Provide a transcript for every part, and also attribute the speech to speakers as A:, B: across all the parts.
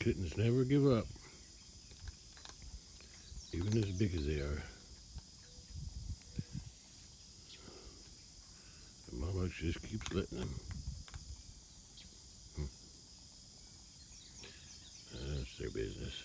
A: kittens never give up, even as big as they are. And Mama just keeps letting them. That's their business.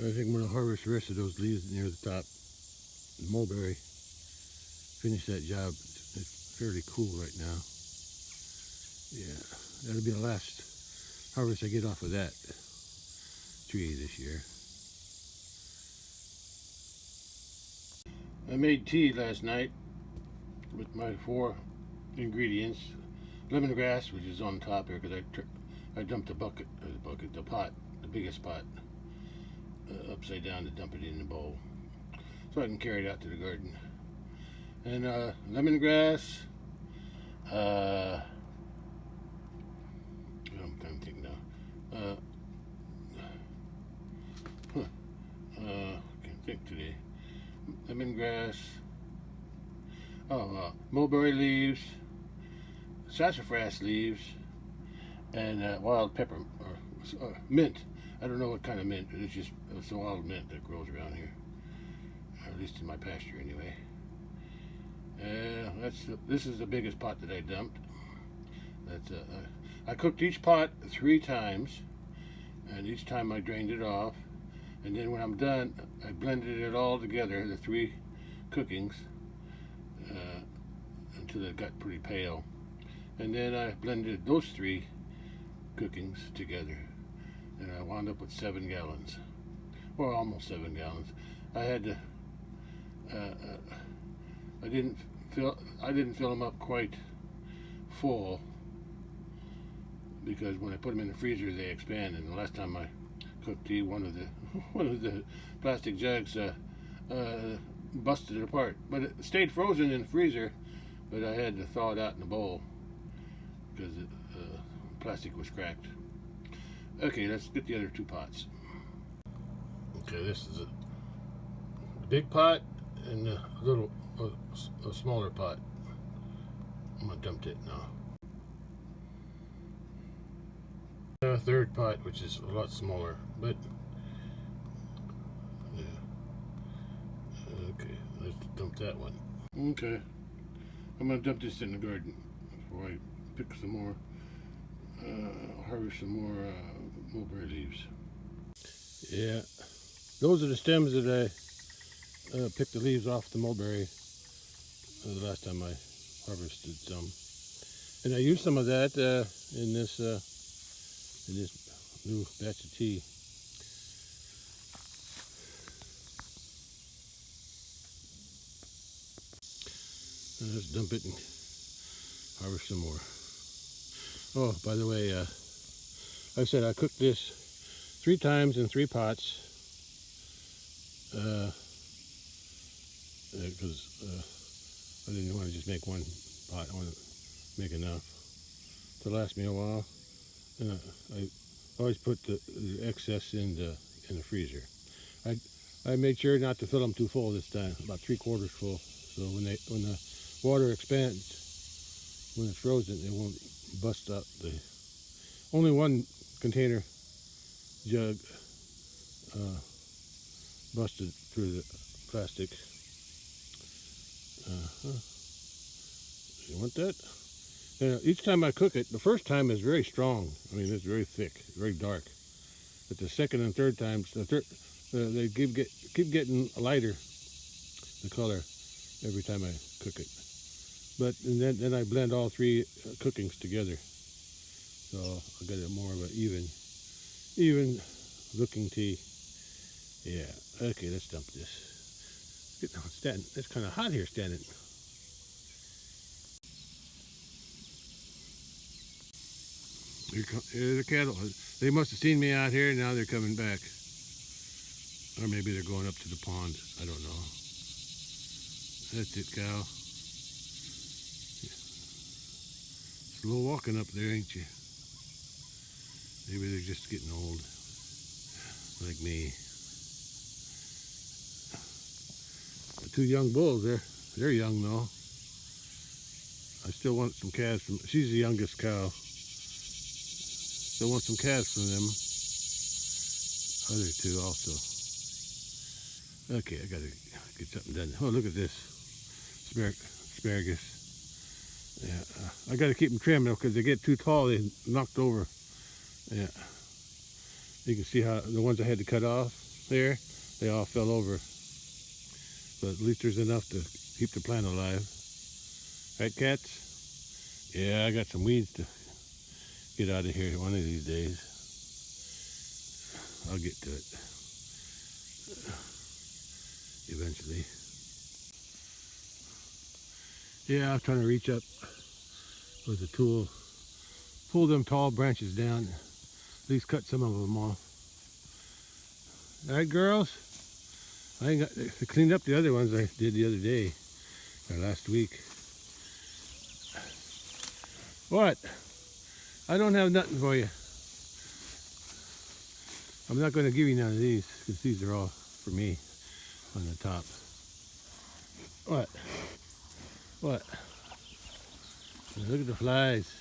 A: I think I'm going to harvest the rest of those leaves near the top. The mulberry. Finish that job. It's fairly cool right now. Yeah, that'll be the last harvest I get off of that tree this year. I made tea last night with my 4 ingredients. Lemongrass, which is on top here because I dumped the pot, the biggest pot, upside down to dump it in the bowl so I can carry it out to the garden. And lemongrass, I'm trying to think now. Can't think today. Lemongrass, mulberry leaves, sassafras leaves, and wild pepper or mint. I don't know what kind of mint. It's a wild mint that grows around here, or at least in my pasture anyway. This is the biggest pot that I dumped. I cooked each pot 3 times, and each time I drained it off, and then when I'm done, I blended it all together, the 3 cookings, until it got pretty pale, and then I blended those 3 cookings together, and I wound up with 7 gallons, or almost 7 gallons. I had to. I didn't fill them up quite full because when I put them in the freezer they expand. And the last time I cooked tea, one of the plastic jugs busted it apart. But it stayed frozen in the freezer. But I had to thaw it out in a bowl because the plastic was cracked. Okay, let's get the other 2 pots. Okay, this is a big pot and a smaller pot. I'm gonna dump it now. A 3rd pot, which is a lot smaller, but yeah. Okay, let's dump that one. Okay, I'm gonna dump this in the garden before I pick some more, harvest some more mulberry leaves. Yeah, those are the stems that I picked the leaves off the mulberry the last time I harvested some, and I used some of that in this new batch of tea. Let's dump it and harvest some more. Oh, by the way, I said I cooked this 3 times in 3 pots because I didn't want to just make 1 pot. I want to make enough to last me a while. And I always put the excess in the freezer. I made sure not to fill them too full this time, about 3/4 full. So when the water expands, when it's frozen, it won't bust out the. Only 1 container jug busted through the plastic. You want that? Each time I cook it, the first time is very strong. I mean, it's very thick, very dark. But the second and third times, they keep getting lighter, the color, every time I cook it. But and then I blend all 3 cookings together, so I get it more of an even looking tea. Yeah. Okay, let's dump this. It's kind of hot here standing. Here the cattle. They must have seen me out here, and now they're coming back. Or maybe they're going up to the pond. I don't know. That's it, cow. Slow walking up there, ain't you? Maybe they're just getting old, like me. The two young bulls, they're young though. I still want some calves from, she's the youngest cow. Still want some calves from them. Other two also. Okay, I gotta get something done. Oh, look at this. Asparagus. Yeah, I gotta keep them trimmed though, because they get too tall, they knocked over. Yeah. You can see how the ones I had to cut off there, they all fell over. But at least there's enough to keep the plant alive. Right, cats? Yeah, I got some weeds to get out of here one of these days. I'll get to it eventually. Yeah, I'm trying to reach up with a tool, pull them tall branches down, at least cut some of them off. All right, girls? I cleaned up the other ones I did the other day, or last week. What? I don't have nothing for you. I'm not going to give you none of these, because these are all for me on the top. What? What? Look at the flies.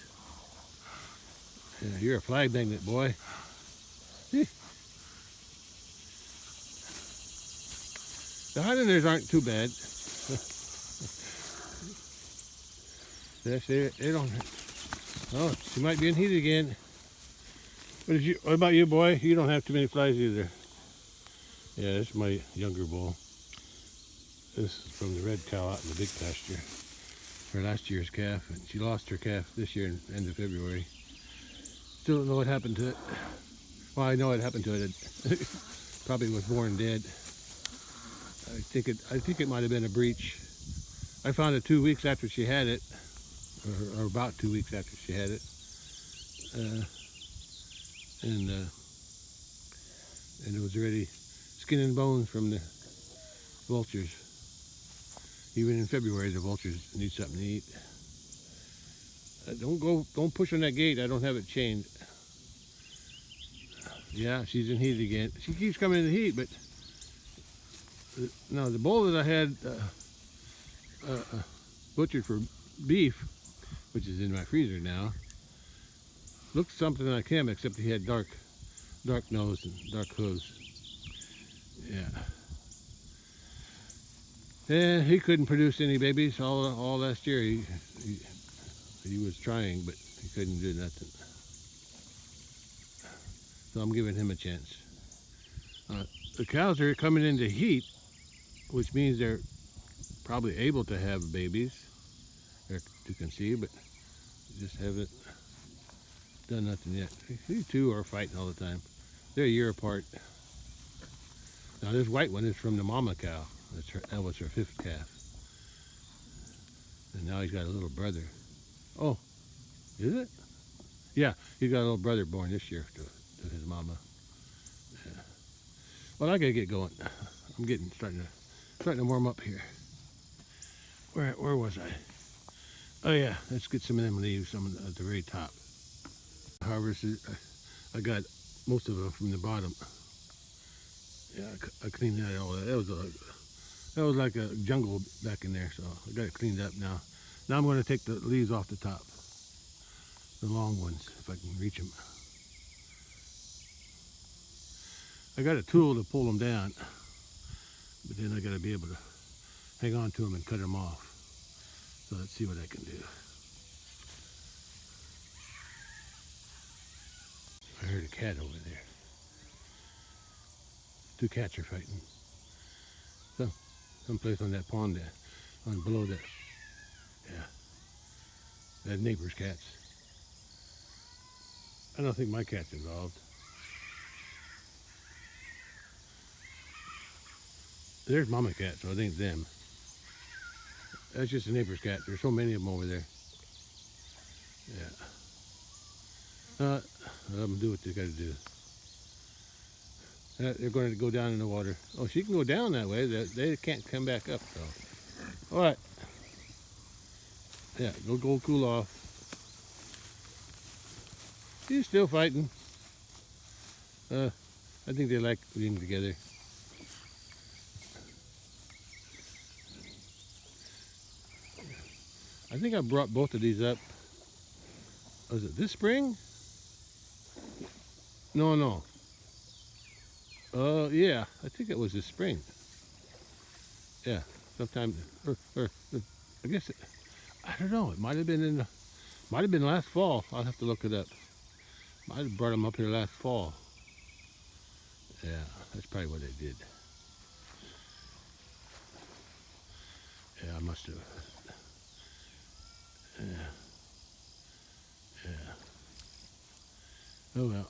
A: Yeah, you're a fly magnet, boy. The Highlanders aren't too bad. They don't. Oh, she might be in heat again. What about you, boy? You don't have too many flies either. Yeah, this is my younger bull. This is from the red cow out in the big pasture. Her last year's calf, and she lost her calf this year in end of February. Still don't know what happened to it. Well, I know what happened to it. It probably was born dead. I think it might have been a breech. I found it 2 weeks after she had it, or about 2 weeks after she had it, and it was already skin and bones from the vultures. Even in February, the vultures need something to eat. Don't push on that gate. I don't have it chained. Yeah, she's in heat again. She keeps coming in the heat, but no, the bull that I had butchered for beef, which is in my freezer now, looked something like him, except he had dark nose and dark hooves. Yeah. Yeah, he couldn't produce any babies all last year. He was trying, but he couldn't do nothing. So I'm giving him a chance. The cows are coming into heat, which means they're probably able to have babies, or to conceive, but just haven't done nothing yet. These two are fighting all the time. They're a year apart. Now this white one is from the mama cow. That was her 5th calf. And now he's got a little brother. Oh, is it? Yeah, he's got a little brother born this year to his mama. Yeah. Well, I gotta get going. I'm starting to warm up here. Where was I? Oh yeah, let's get some of them leaves. Some at the very top. Harvested. I got most of them from the bottom. Yeah, I cleaned that all. That was like a jungle back in there, so I got it cleaned up now. Now I'm going to take the leaves off the top, the long ones, if I can reach them. I got a tool to pull them down, but then I got to be able to hang on to them and cut them off. So let's see what I can do. I heard a cat over there. 2 cats are fighting. So, someplace on that pond there, on below there. Yeah. That neighbor's cats. I don't think my cat's involved. There's mama cat, so I think them. That's just a neighbor's cat. There's so many of them over there. Yeah. Let them do what they gotta do. They're going to go down in the water. Oh, she can go down that way. They can't come back up, though. All right. Yeah, go cool off. She's still fighting. I think they like being together. I think I brought both of these up. Was it this spring? No. Yeah, I think it was this spring. Yeah, sometime, or I guess, I don't know. It might have been last fall. I'll have to look it up. Might have brought them up here last fall. Yeah, that's probably what they did. Yeah, I must have. Yeah. Oh well.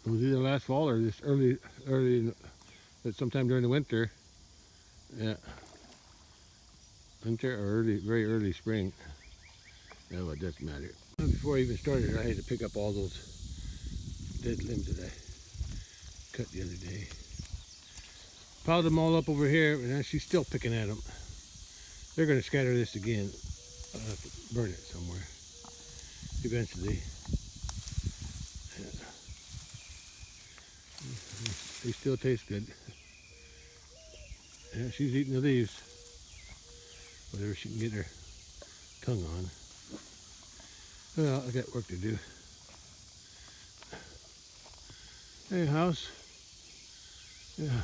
A: It was either last fall or this early, sometime during the winter. Yeah. Winter or very early spring. No, it doesn't matter. Before I even started, I had to pick up all those dead limbs that I cut the other day. Piled them all up over here, and she's still picking at them. They're going to scatter this again. I'll have to burn it somewhere eventually. Yeah. They still taste good. Yeah, she's eating the leaves. Whatever she can get her tongue on. Well, I got work to do. Hey, house. Yeah.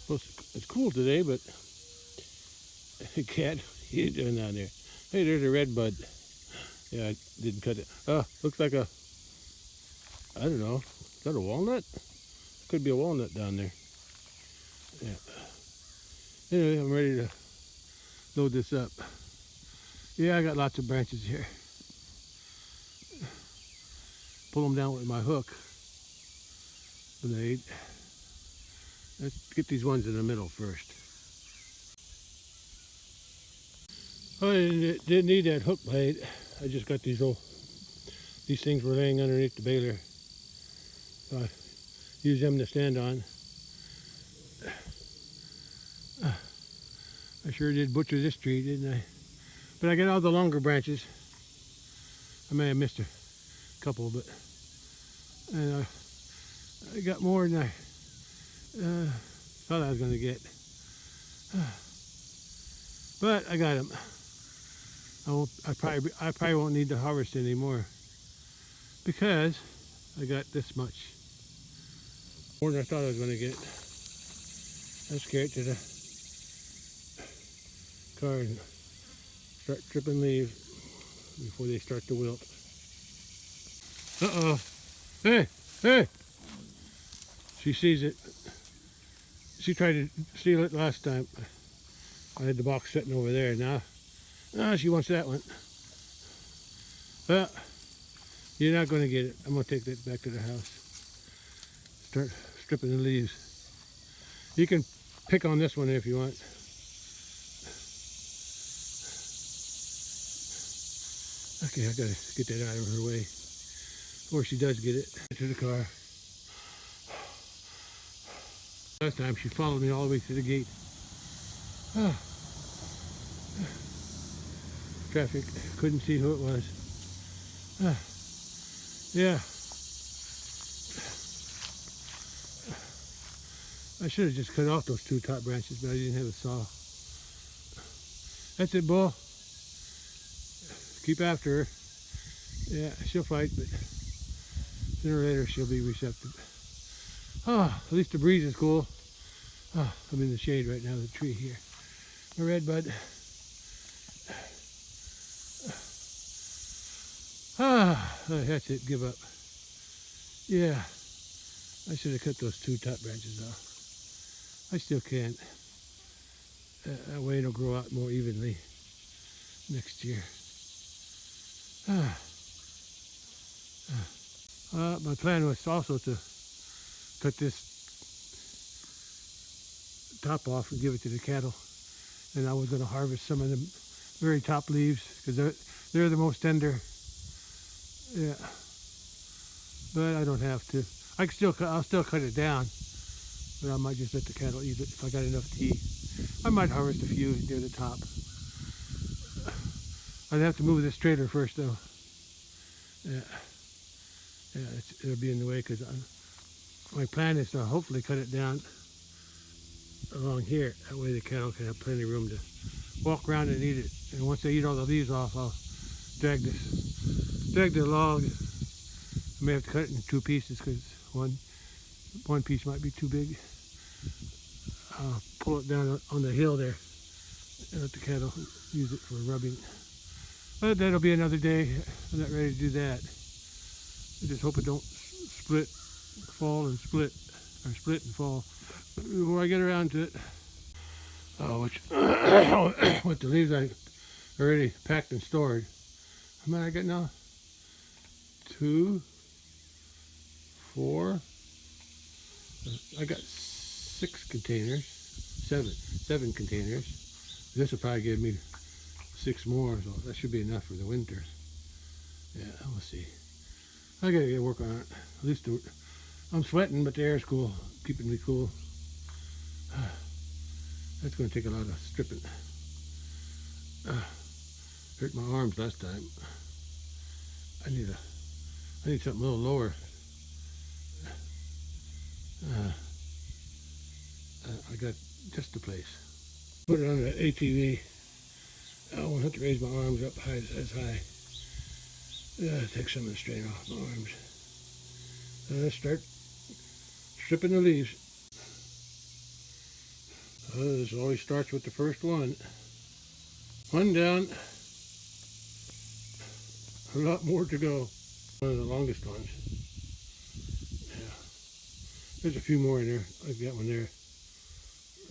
A: Well, it's cool today, but cat, what are you doing down there? Hey, there's a red bud. Yeah, I didn't cut it. Looks like a, I don't know, is that a walnut? Could be a walnut down there. Yeah. Anyway, I'm ready to load this up. Yeah, I got lots of branches here. Pull them down with my hook blade. Let's get these ones in the middle first. Oh, I didn't need that hook blade. I just got these things were laying underneath the baler. So I use them to stand on. I sure did butcher this tree, didn't I? But I got all the longer branches. I may have missed a couple, but and I got more than I thought I was going to get. But I got them. I probably won't need to harvest anymore because I got this much. More than I thought I was going to get. Let's carry it to the car and start tripping leaves before they start to wilt. Uh-oh. Hey! She sees it. She tried to steal it last time. I had the box sitting over there. Now she wants that one. Well, you're not going to get it. I'm going to take that back to the house. Start stripping the leaves. You can pick on this one if you want. Okay, I gotta get that out of her way before she does get it. To the car. Last time she followed me all the way to the gate. Traffic, couldn't see who it was. Yeah. I should have just cut off those two top branches, but I didn't have a saw. That's it, Bull. Keep after her. Yeah, she'll fight, but sooner or later she'll be receptive. At least the breeze is cool. I'm in the shade right now of the tree here. A red bud. That's it, give up. Yeah, I should have cut those two top branches off. I still can't. That way it'll grow out more evenly next year. My plan was also to cut this top off and give it to the cattle. And I was going to harvest some of the very top leaves because they're the most tender. Yeah. but I don't have to. I can still I'll still cut it down, but I might just let the cattle eat it if I got enough tea. I might harvest a few near the top. I'd have to move this trailer first though. Yeah, it'll be in the way because my plan is to hopefully cut it down along here. That way the cattle can have plenty of room to walk around and eat it. And once they eat all the leaves off, I'll drag the log. I may have to cut it in 2 pieces because one piece might be too big. I'll pull it down on the hill there and let the cattle use it for rubbing. But that'll be another day. I'm not ready to do that. I just hope it don't fall and split, or split and fall before I get around to it. Oh, with the leaves I already packed and stored. How many I got now? 2, 4. I got 6 containers, 7 containers. This will probably give me 6 more, so that should be enough for the winter. Yeah, we'll see. I gotta get work on it. At least I'm sweating, but the air's cool, keeping me cool. That's gonna take a lot of stripping. Hurt my arms last time. I need something a little lower. I got just the place. Put it on the ATV. I won't have to raise my arms up as high. Take some of the strain off my arms. Let's start stripping the leaves. This always starts with the first one. One down. A lot more to go. One of the longest ones. Yeah. There's a few more in there. I've got one there.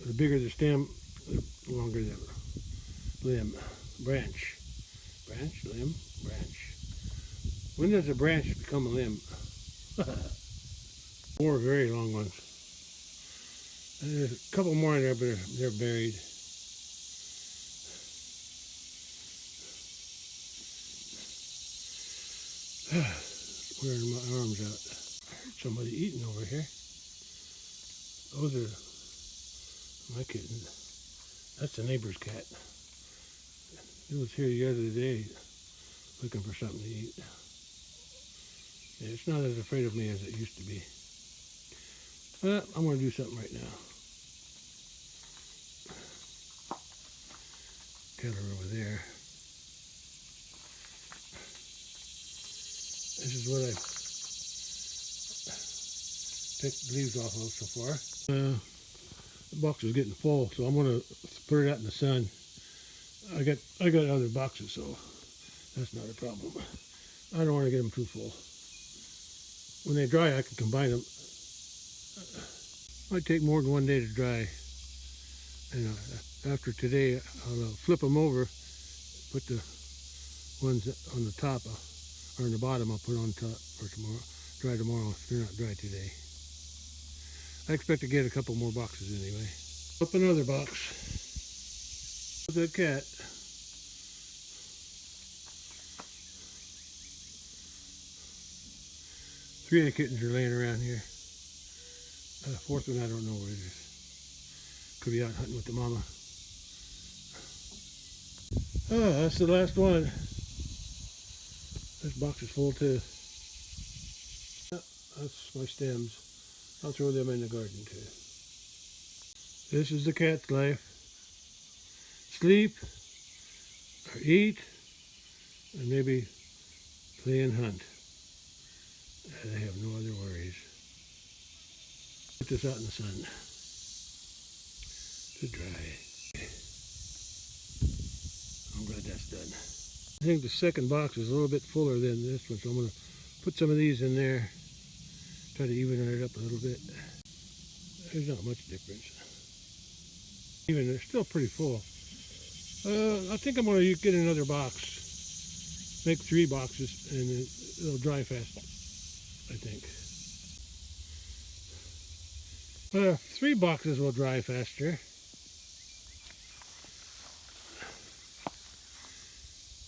A: The bigger the stem, the longer the limb. Branch. Branch, limb, branch. When does a branch become a limb? 4 very long ones. And there's a couple more in there, but they're buried. Wearing my arms out. I heard somebody eating over here. Those are my kittens. That's the neighbor's cat. It was here the other day looking for something to eat. Yeah, it's not as afraid of me as it used to be. But I'm going to do something right now. Cattle are over there. This is what I picked the leaves off of so far. The box is getting full, so I'm going to put it out in the sun. I got other boxes, so that's not a problem. I don't want to get them too full. When they dry, I can combine them. Might take more than one day to dry. And after today, I'll flip them over, put the ones on the top or on the bottom. I'll put on top for tomorrow. Dry tomorrow if they're not dry today. I expect to get a couple more boxes anyway. Up another box. There's that cat. Three of the kittens are laying around here. The 4th one, I don't know where it is. Could be out hunting with the mama. Oh, that's the last one. This box is full too. That's my stems. I'll throw them in the garden too. This is the cat's life. Sleep, or eat, and maybe play and hunt. I have no other worries. Put this out in the sun to dry. I'm glad that's done. I think the second box is a little bit fuller than this one, so I'm going to put some of these in there. Try to even it up a little bit. There's not much difference. Even they're still pretty full. I think I'm going to get another box. Make 3 boxes and it'll dry fast, I think. 3 boxes will dry faster.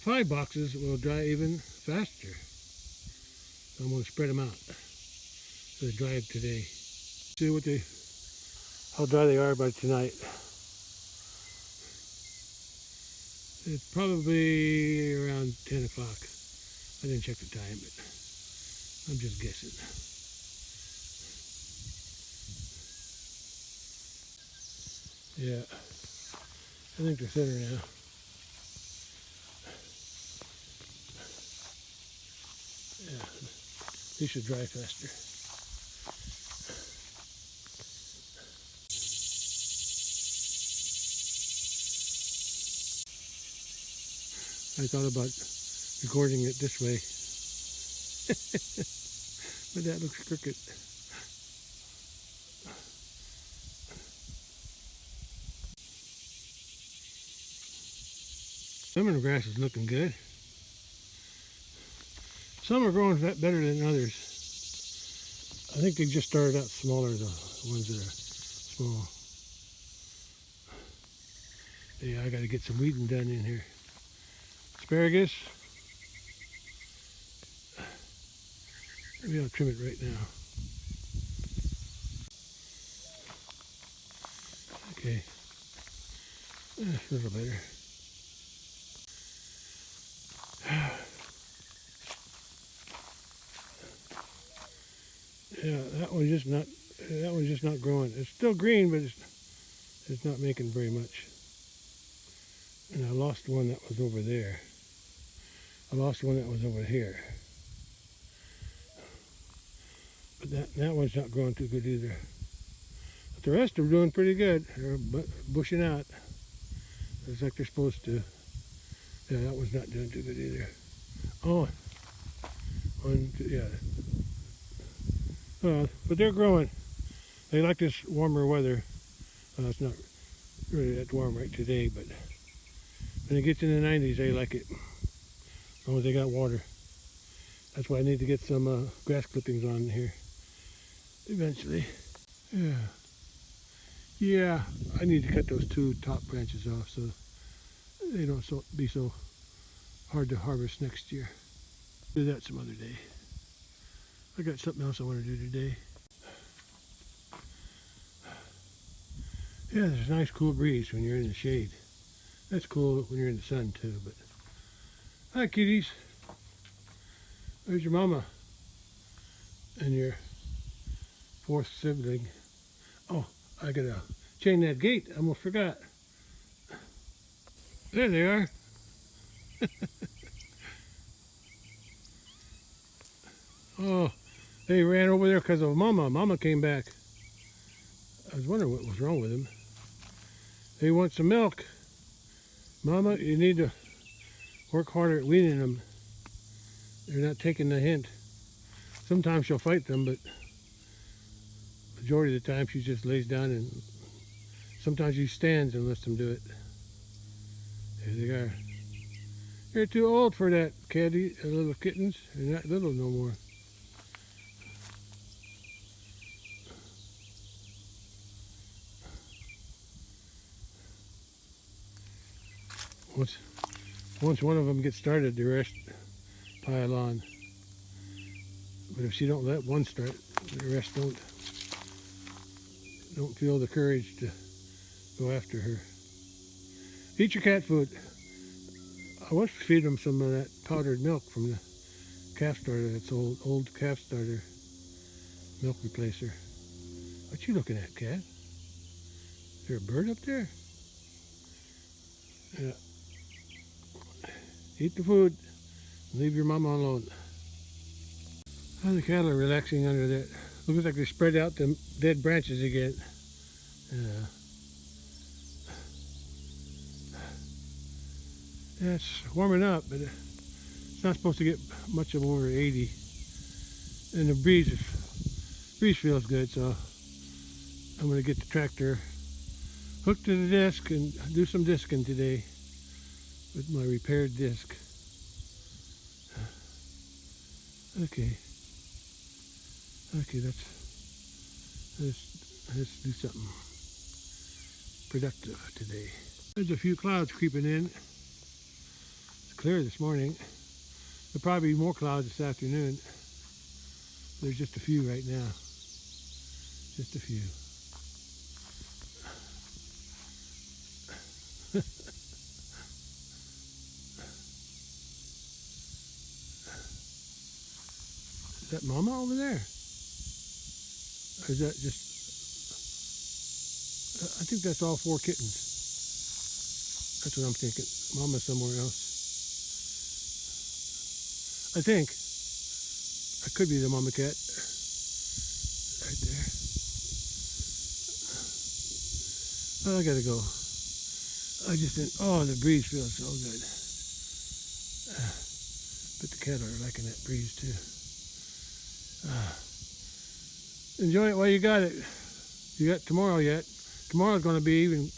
A: 5 boxes will dry even faster. I'm going to spread them out so they dry today. See how dry they are by tonight. It's probably around 10 o'clock. I didn't check the time, but I'm just guessing. Yeah, I think they're thinner now. Yeah, these should dry faster. I thought about recording it this way, but that looks crooked. Lemongrass is looking good. Some are growing better than others. I think they just started out smaller, the ones that are small. Yeah, I got to get some weeding done in here. Asparagus. Maybe I'll trim it right now. Okay. That's a little better. Yeah, that one's just not growing. It's still green, but it's not making very much. And I lost one that was over there. I lost one that was over here. But that one's not growing too good either. But the rest are doing pretty good. They're bushing out. It's like they're supposed to. Yeah, that one's not doing too good either. Oh, one, two, yeah. But they're growing. They like this warmer weather. It's not really that warm right today, but when it gets in the 90s, they like it. As long as they got water. That's why I need to get some grass clippings on here eventually. Yeah. Yeah, I need to cut those two top branches off so they don't be so hard to harvest next year. Do that some other day. I got something else I want to do today. Yeah, there's a nice cool breeze when you're in the shade. That's cool when you're in the sun too, but... Hi kitties. There's your mama. And your fourth sibling. Oh, I gotta chain that gate. I almost forgot. There they are. Oh, they ran over there because of Mama. Mama came back. I was wondering what was wrong with them. They want some milk. Mama, you need to work harder at weaning them. They're not taking the hint. Sometimes she'll fight them, but majority of the time she just lays down and sometimes she stands and lets them do it. There they are. They're too old for that, caddy, little kittens. They're not little no more. Once one of them gets started, the rest pile on. But if she don't let one start, the rest don't feel the courage to go after her. Eat your cat food. I was to feed them some of that powdered milk from the calf starter. That's old calf starter milk replacer. What you looking at, cat? Is there a bird up there? Yeah. Eat the food. Leave your mama alone. Oh, the cattle are relaxing under that. Looks like they spread out the dead branches again. Yeah, it's warming up, but it's not supposed to get much of over 80. And the breeze feels good, so I'm going to get the tractor hooked to the disc and do some discing today with my repaired disc. Okay, let's do something productive today. There's a few clouds creeping in. It's clear this morning. There'll probably be more clouds this afternoon. There's just a few right now. Just a few. Is that Mama over there? Or is that just... I think that's all 4 kittens. That's what I'm thinking. Mama's somewhere else. I think. That could be the mama cat. Right there. Oh, I gotta go. I just didn't... Oh, the breeze feels so good. But the cattle are liking that breeze too. Enjoy it while you got it. You got tomorrow yet. Tomorrow's going to be even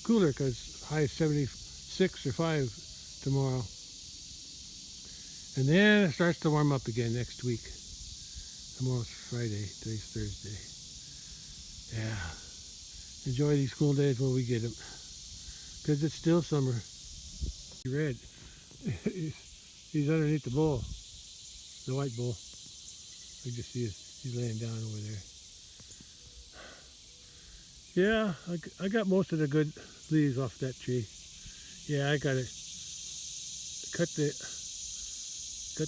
A: cooler because high 76 or 5 tomorrow. And then it starts to warm up again next week. Tomorrow's Friday. Today's Thursday. Yeah. Enjoy these cool days when we get them. Because it's still summer. Red. He's underneath the bull. The white bull. I just see he's laying down over there. Yeah, I got most of the good leaves off that tree. Yeah, I gotta cut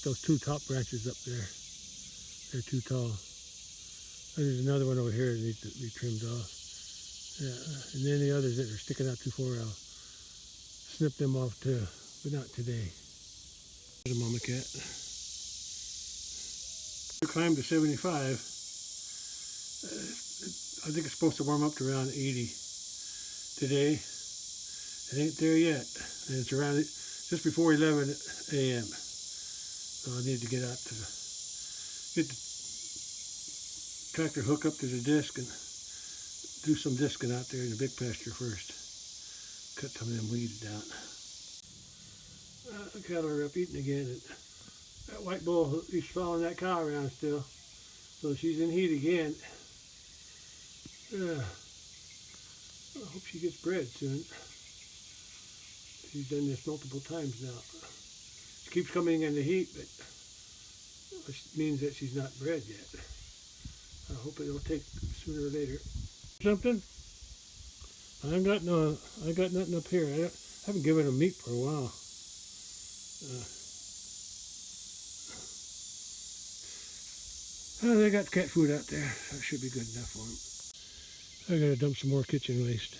A: those 2 top branches up there. They're too tall. And there's another one over here that needs to be trimmed off. Yeah, and then the others that are sticking out too far, I'll snip them off too, but not today. The mama cat. We climbed to 75. I think it's supposed to warm up to around 80 today. It ain't there yet, and it's around just before 11 a.m. So I need to get out to get the tractor hook up to the disc and do some discing out there in the big pasture first. Cut some of them weeds down. The cattle are up eating again. And that white bull, he's following that cow around still. So she's in heat again. I hope she gets bred soon. She's done this multiple times now. She keeps coming in the heat, but which means that she's not bred yet. I hope it'll take sooner or later. Something? I got nothing up here. I haven't given them meat for a while. They got cat food out there. That should be good enough for them. I gotta dump some more kitchen waste.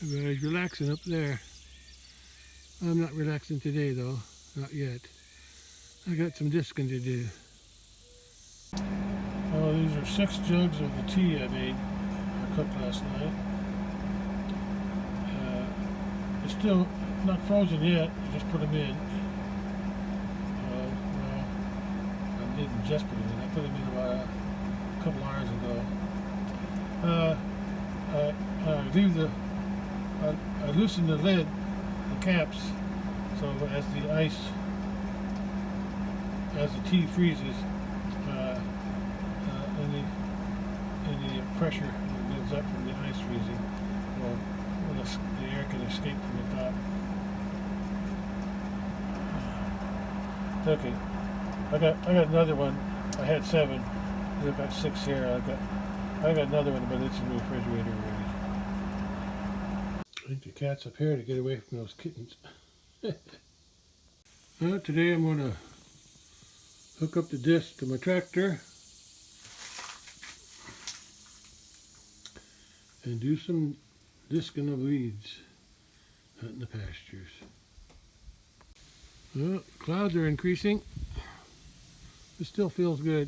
A: Everybody's relaxing up there. I'm not relaxing today though, not yet. I got some discing to do. Oh, these are 6 jugs of the tea I made. I cooked last night. It's still not frozen yet. I just put them in. Well, I didn't just put them in. I put them in about a couple hours ago. I loosened the lid, the caps, so as the tea freezes, and the pressure that builds up from the ice freezing, well, the air can escape from the top. Okay, I got another one. I had 7. I've got 6 here. I got another one, but it's in the refrigerator already. I think the cat's up here to get away from those kittens. Today I'm going to hook up the disc to my tractor and do some discing of weeds out in the pastures. Well, clouds are increasing. It still feels good.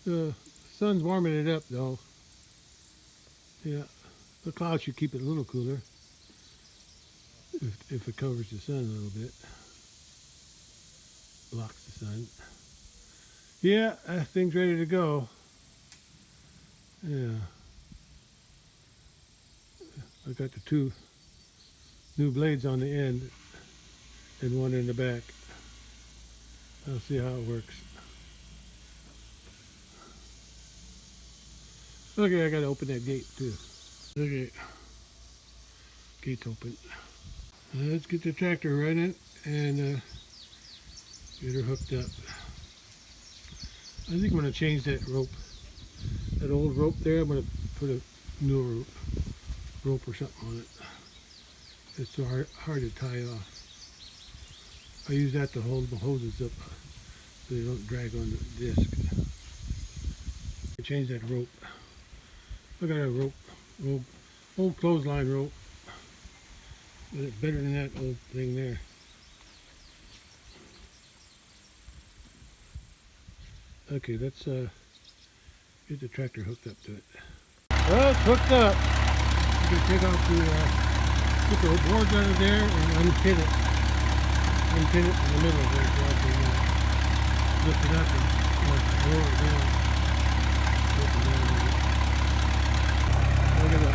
A: The sun's warming it up though. Yeah, the clouds should keep it a little cooler if it covers the sun a little bit. Blocks the sun. Yeah, that thing's ready to go. Yeah. I got the 2 new blades on the end and one in the back. I'll see how it works. Okay, I gotta open that gate too. Okay, gate's open. Let's get the tractor running and get her hooked up. I think I'm gonna change that rope. That old rope there, I'm gonna put a newer rope or something on it. It's so hard to tie off. I use that to hold the hoses up so they don't drag on the disc. I change that rope. I got a rope, old clothesline rope. But it's better than that old thing there. Okay, let's get the tractor hooked up to it. Well, it's hooked up. You can take off get the boards out of there and unpin it. Unpin it in the middle there so I can lift it up and lower it down. I'm going to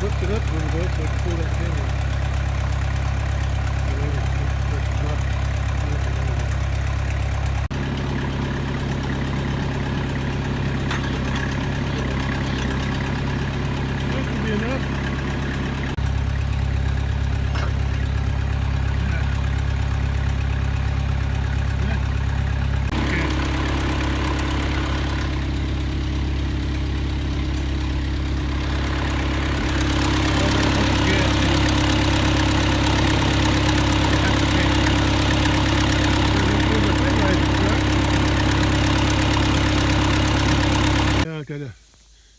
A: lift it up a little bit so I can pull that pin in. That should be enough.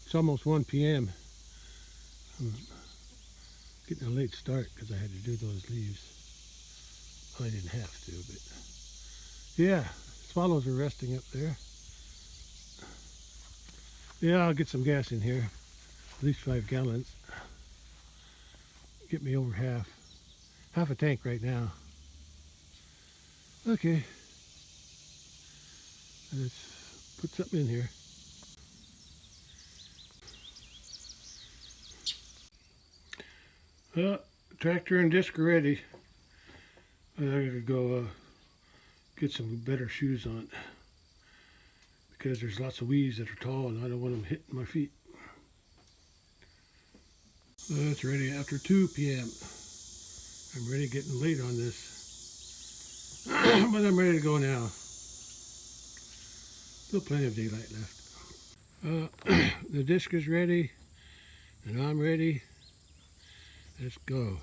A: It's almost 1 p.m. I'm getting a late start because I had to do those leaves. Well, I didn't have to, but yeah, swallows are resting up there. Yeah, I'll get some gas in here, at least 5 gallons. Get me over half a tank right now. Okay, let's put something in here. Well, tractor and disc are ready. I gotta go get some better shoes on because there's lots of weeds that are tall and I don't want them hitting my feet. Well, it's ready after 2 p.m. I'm ready, getting late on this. But I'm ready to go now. Still plenty of daylight left. The disc is ready and I'm ready. Let's go.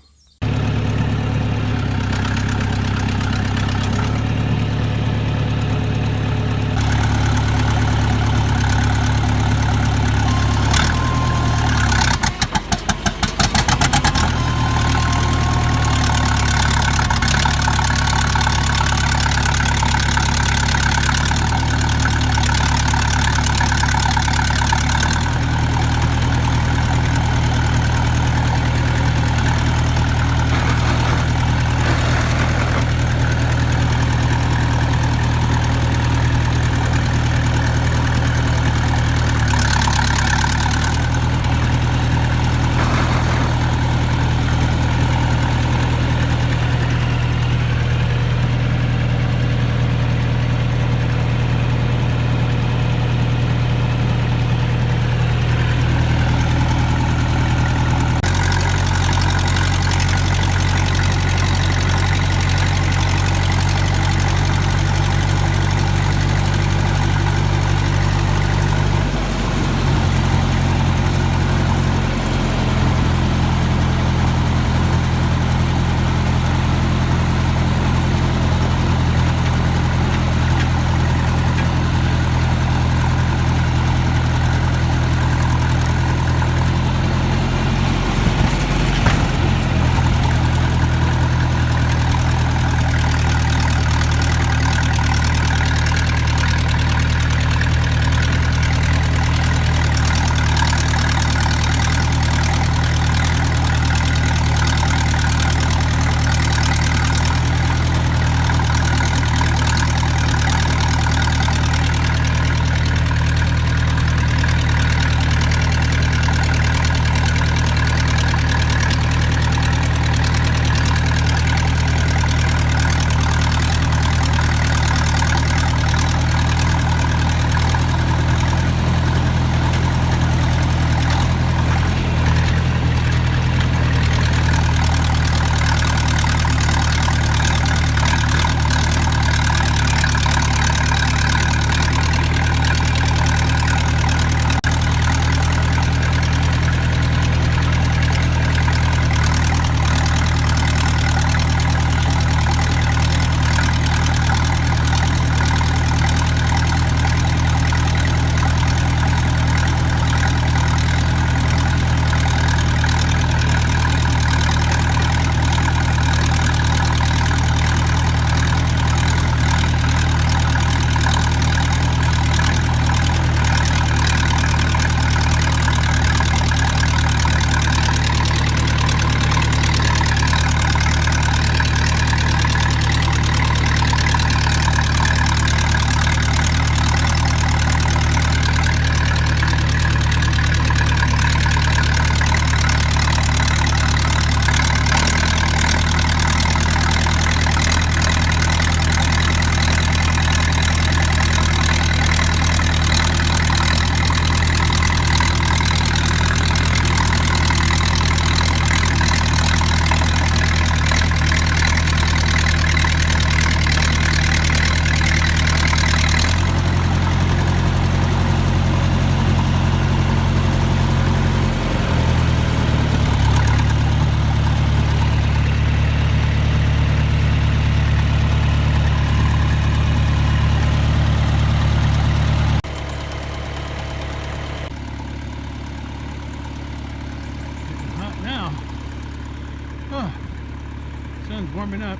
A: Sun's warming up.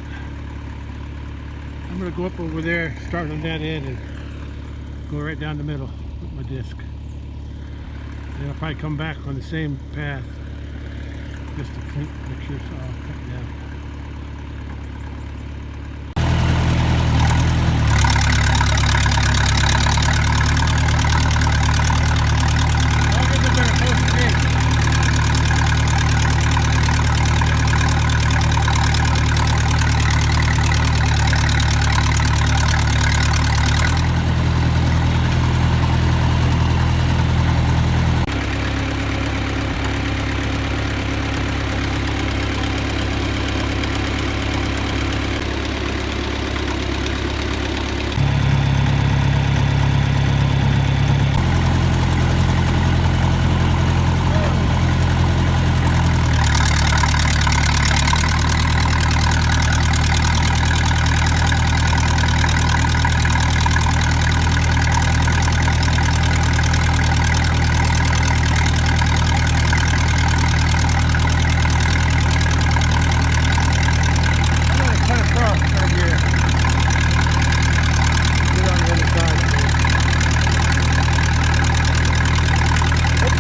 A: I'm going to go up over there, start on that end, and go right down the middle with my disc. And I'll probably come back on the same path just to make sure it's all cut down.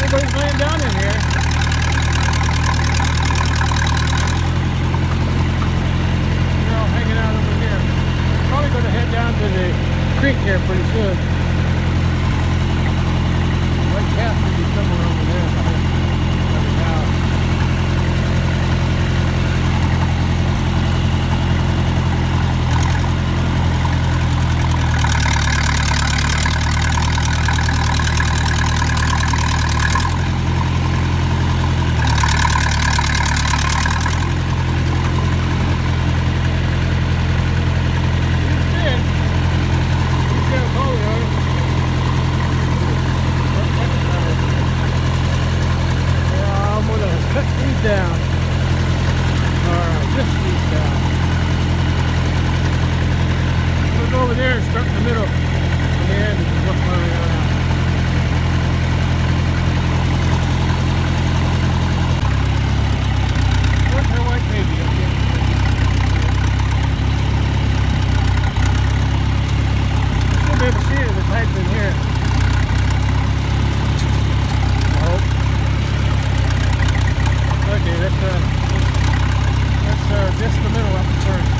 A: Everybody's laying down in here. They're all hanging out over here. Probably going to head down to the creek here pretty soon. White calf will be somewhere over there by the house. Down. Alright, just these down. We'll go over there and start in the middle. On the end and work my way around. Where's her white baby up here? You'll be able to see it if it's hiding in here. Okay, let's just the middle up first.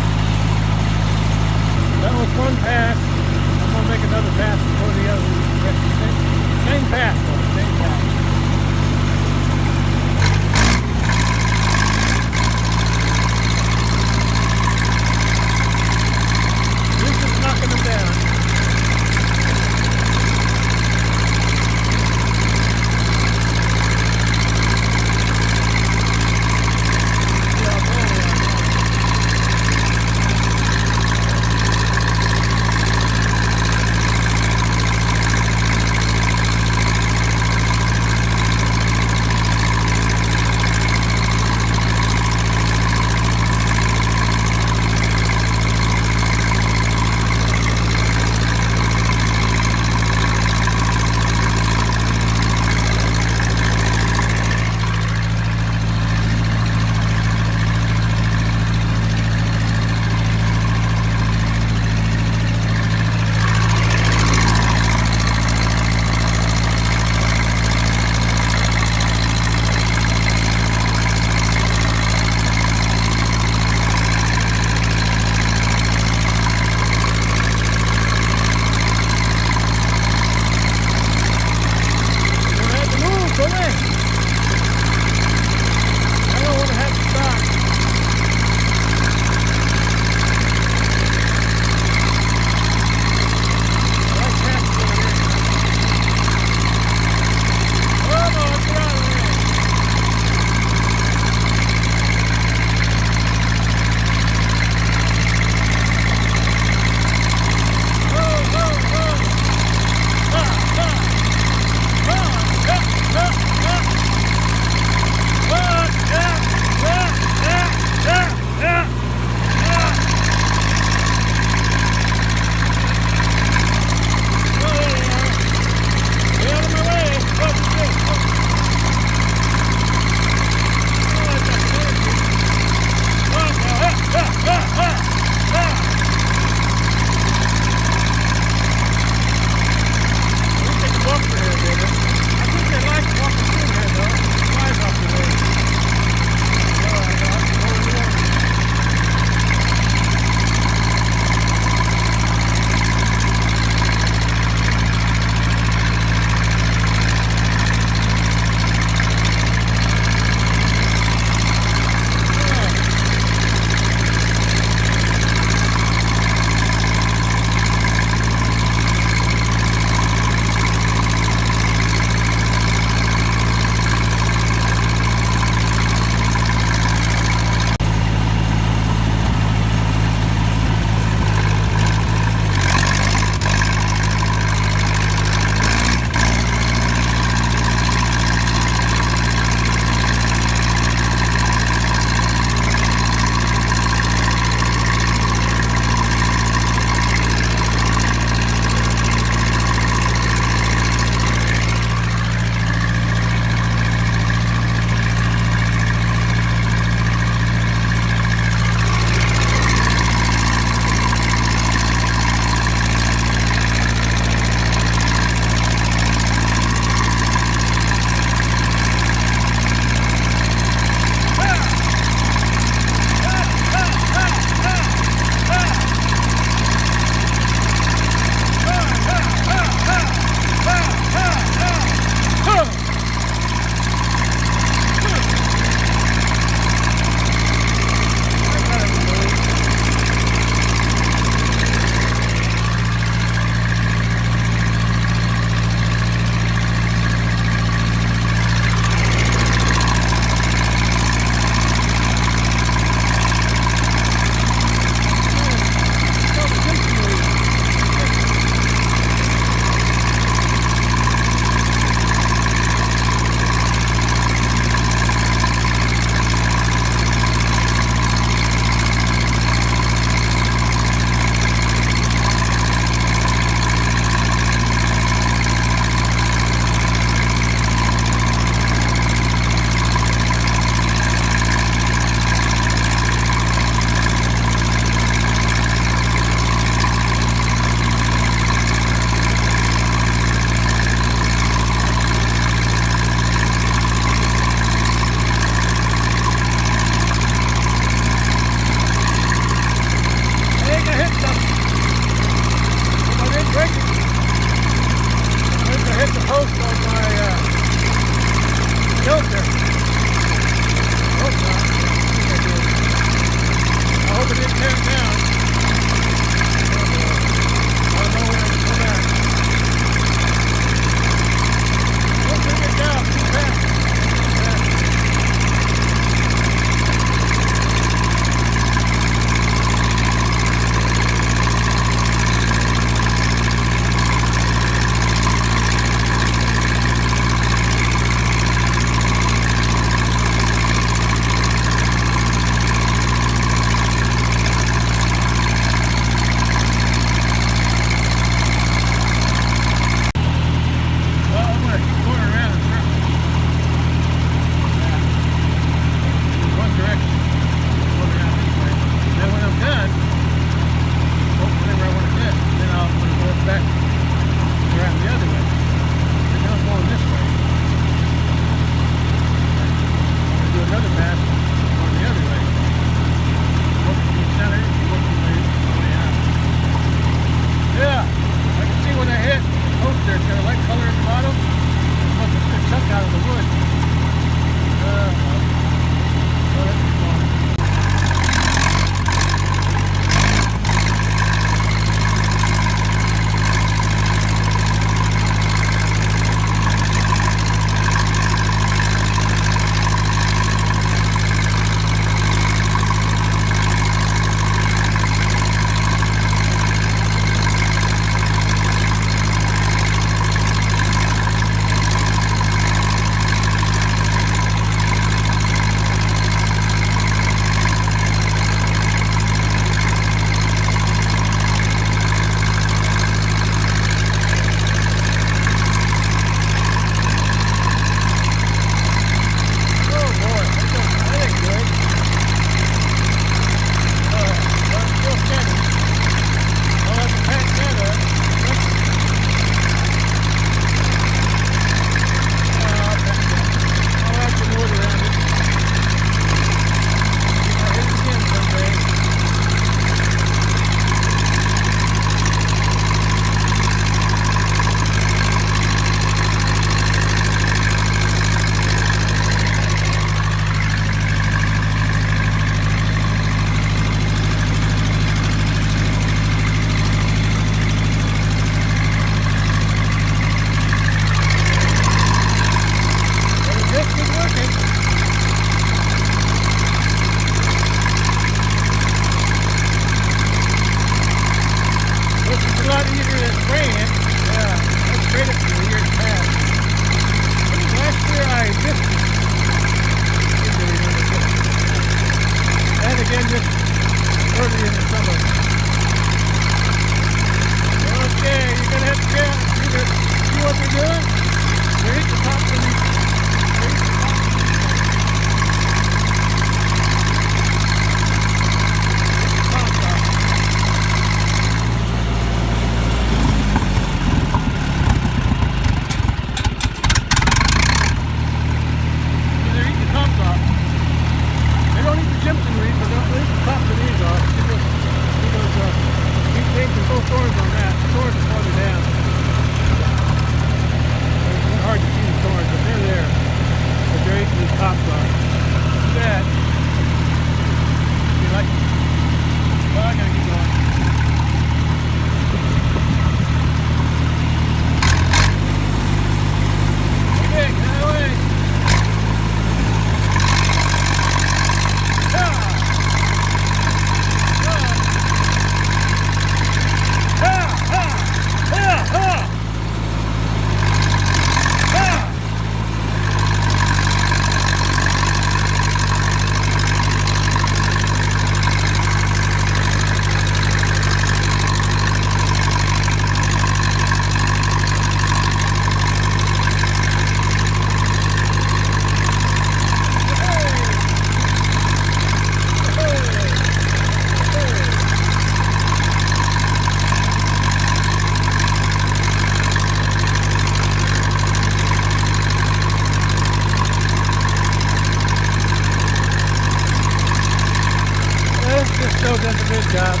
A: still does a good job.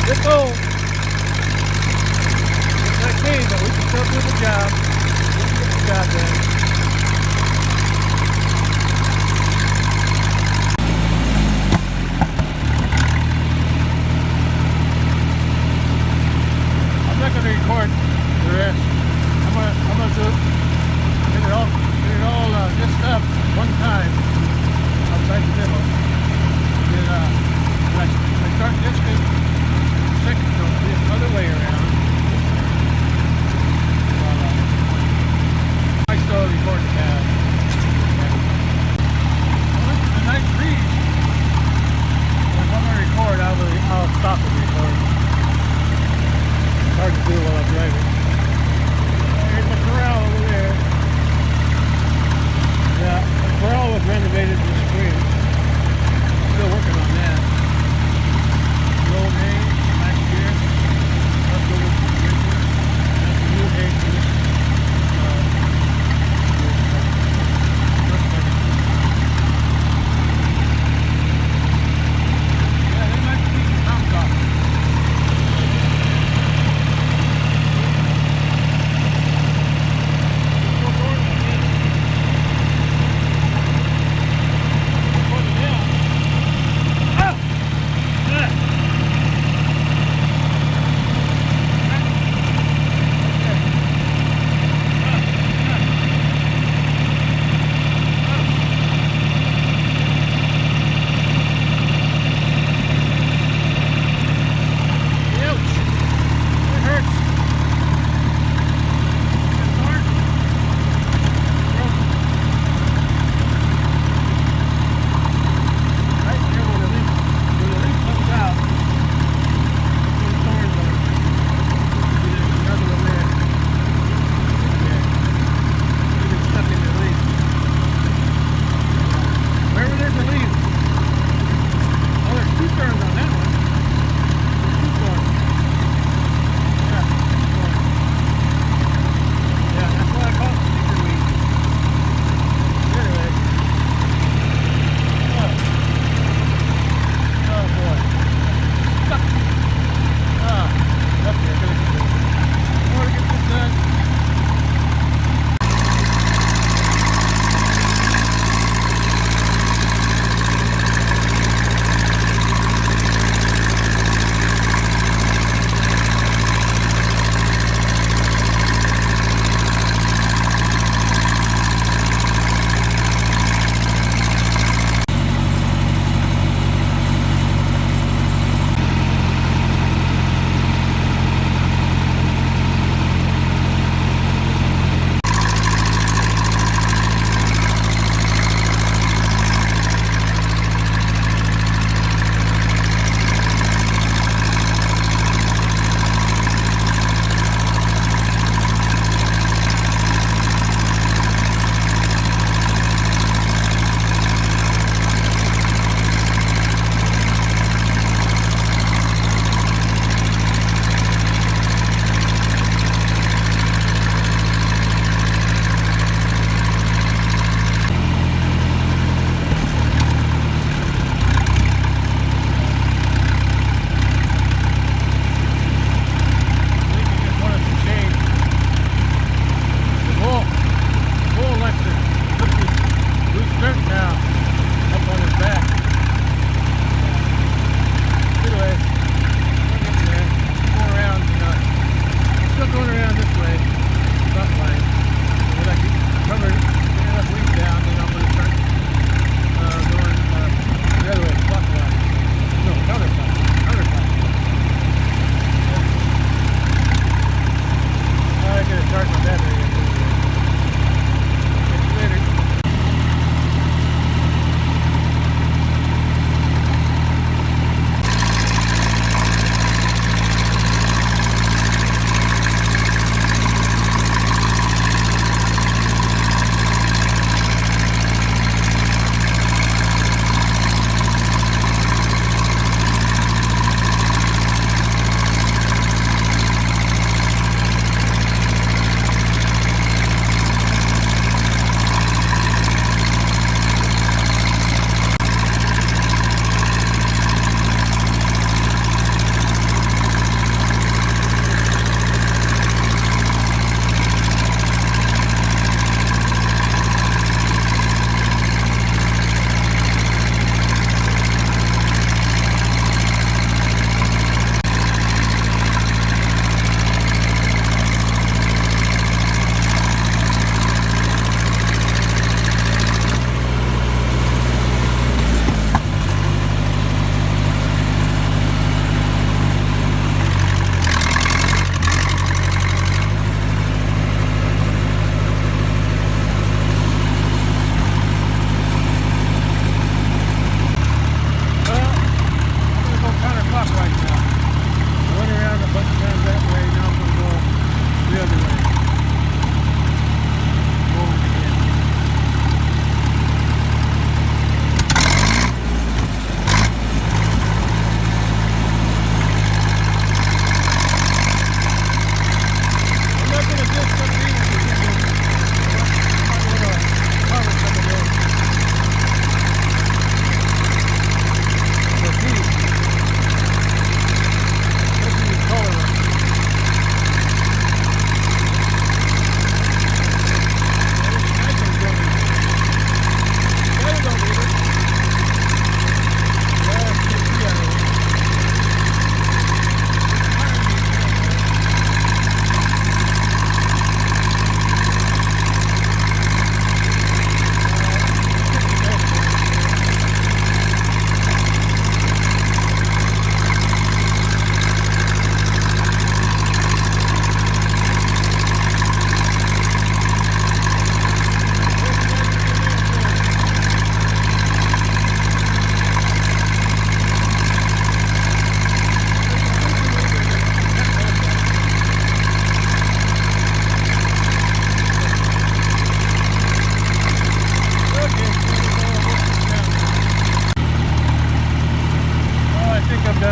A: It's old. It's like me, but we can still do the job. We can get the job done. I'm not going to record the rest. I'm gonna get it all disced up one time outside the middle. Then when I start discing, the second will be the other way around. I still record the pad. Well, this is a nice breeze. If I'm gonna record, I'll stop and record. It's hard to do while I'm driving. There's the corral over there. Yeah, the corral was renovated this spring. Still working on that.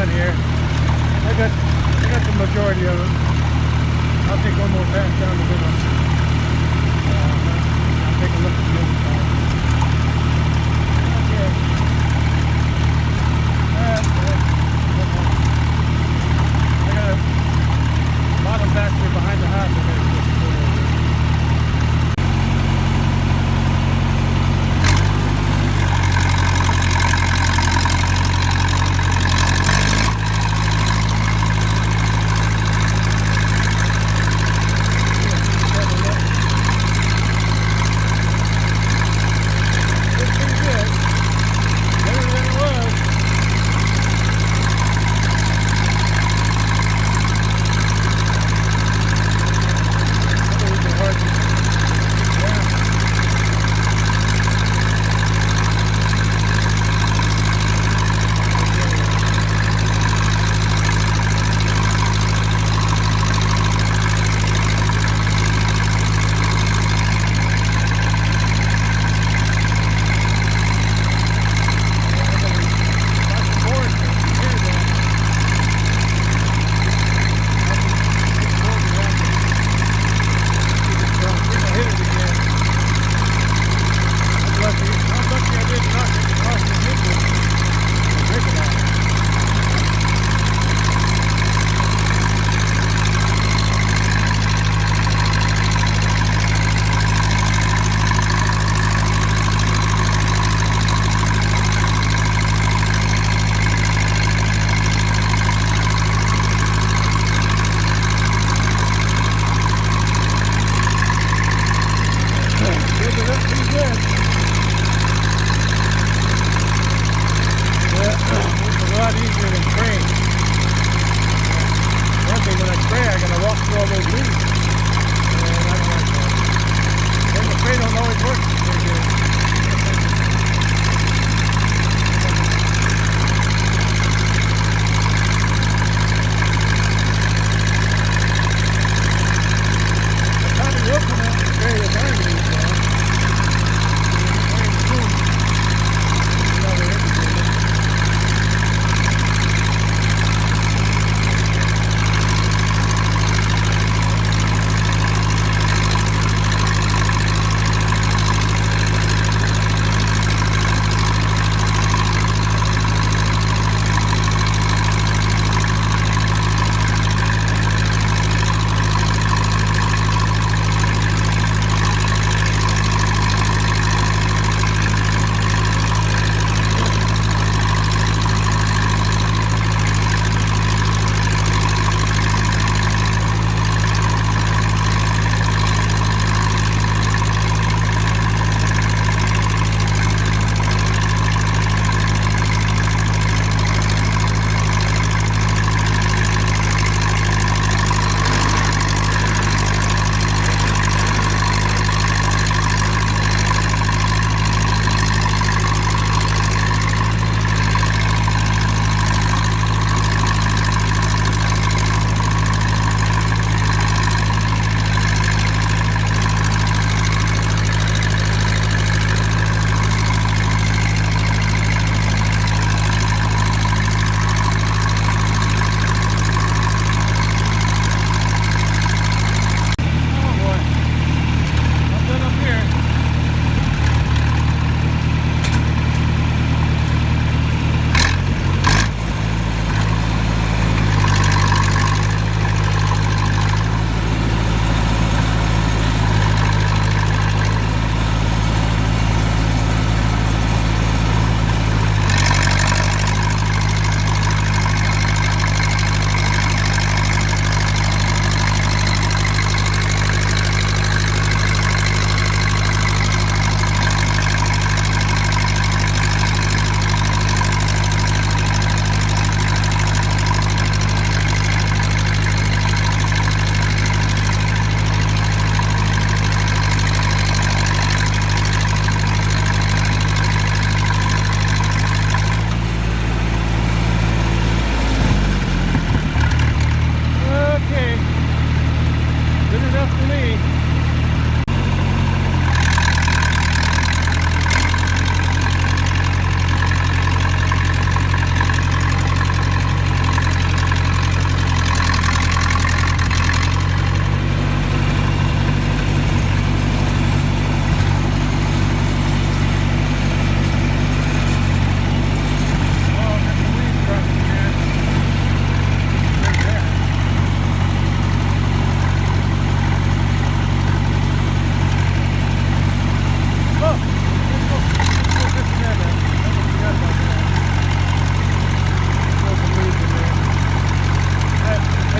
B: done here. I got the majority of it. I'll take one more pass down the middle. I'll take a look at the other side. Okay. I got a bottom pasture behind the house. I gotta get over there.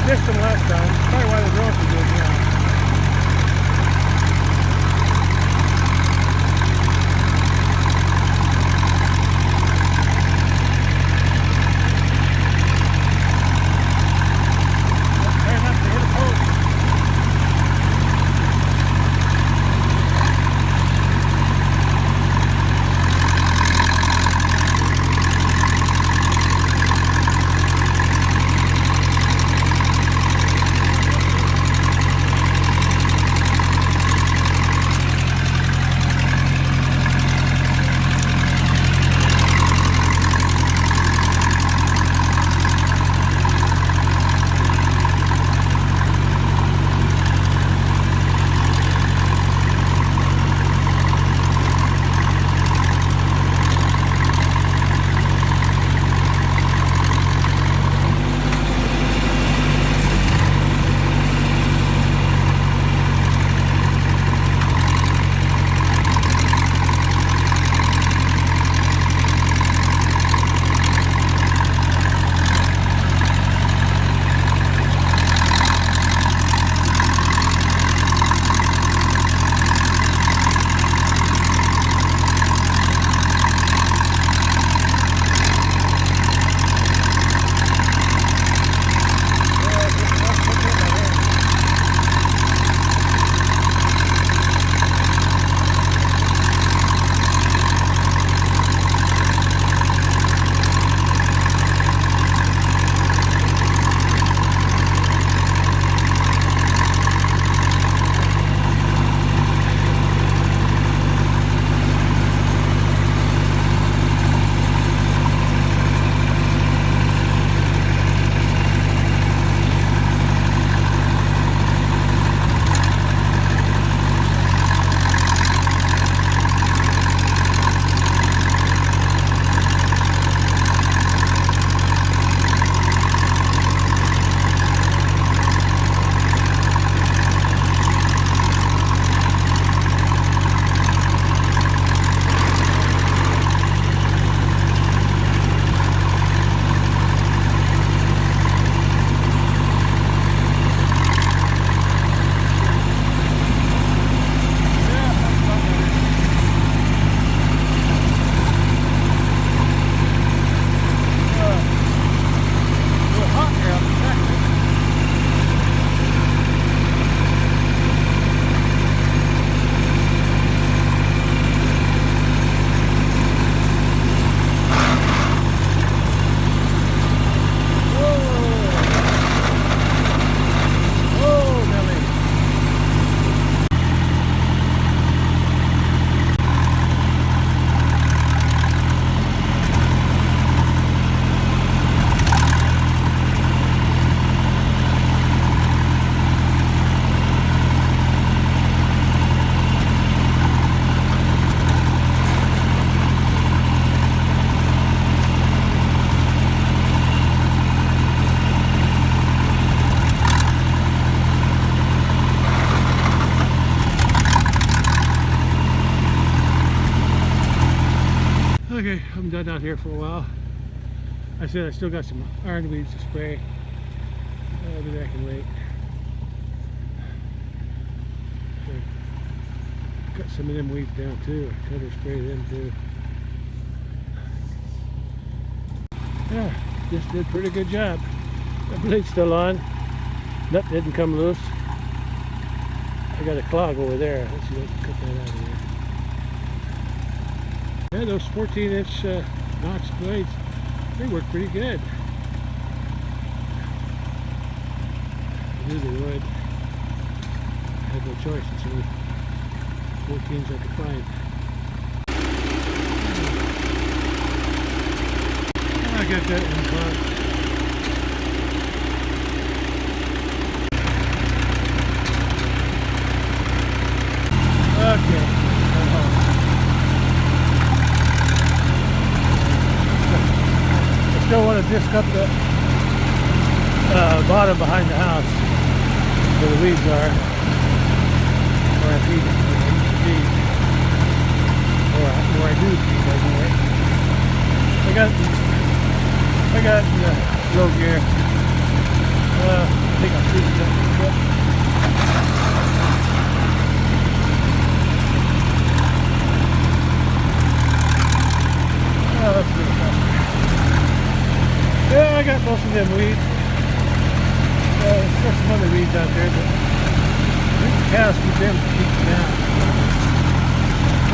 B: dished them last time. That's probably why they're growing so good now. Trying not to hit a post. Okay, I'm done out here for a while. I said I still got some ironweeds to spray. I'll be back and wait. Okay. Cut some of them weeds down too. I could spray them too. Yeah, just did a pretty good job. The blade's still on. Nut didn't come loose. I got a clog over there. Let's see if I can cut that out of here. Yeah, those 14-inch notch blades, they work pretty good. I knew they would. I had no choice. It's the only 14s I could find. I got that one caught. Okay. I still want to disc up the bottom behind the house where the weeds are, where I feed, where I do feed anyway. I got low gear. think I'll speed it up a little bit. Oh, that's good enough. Yeah, I got most of them weeds. There's still some other weeds out there, but I think the cows keep them down.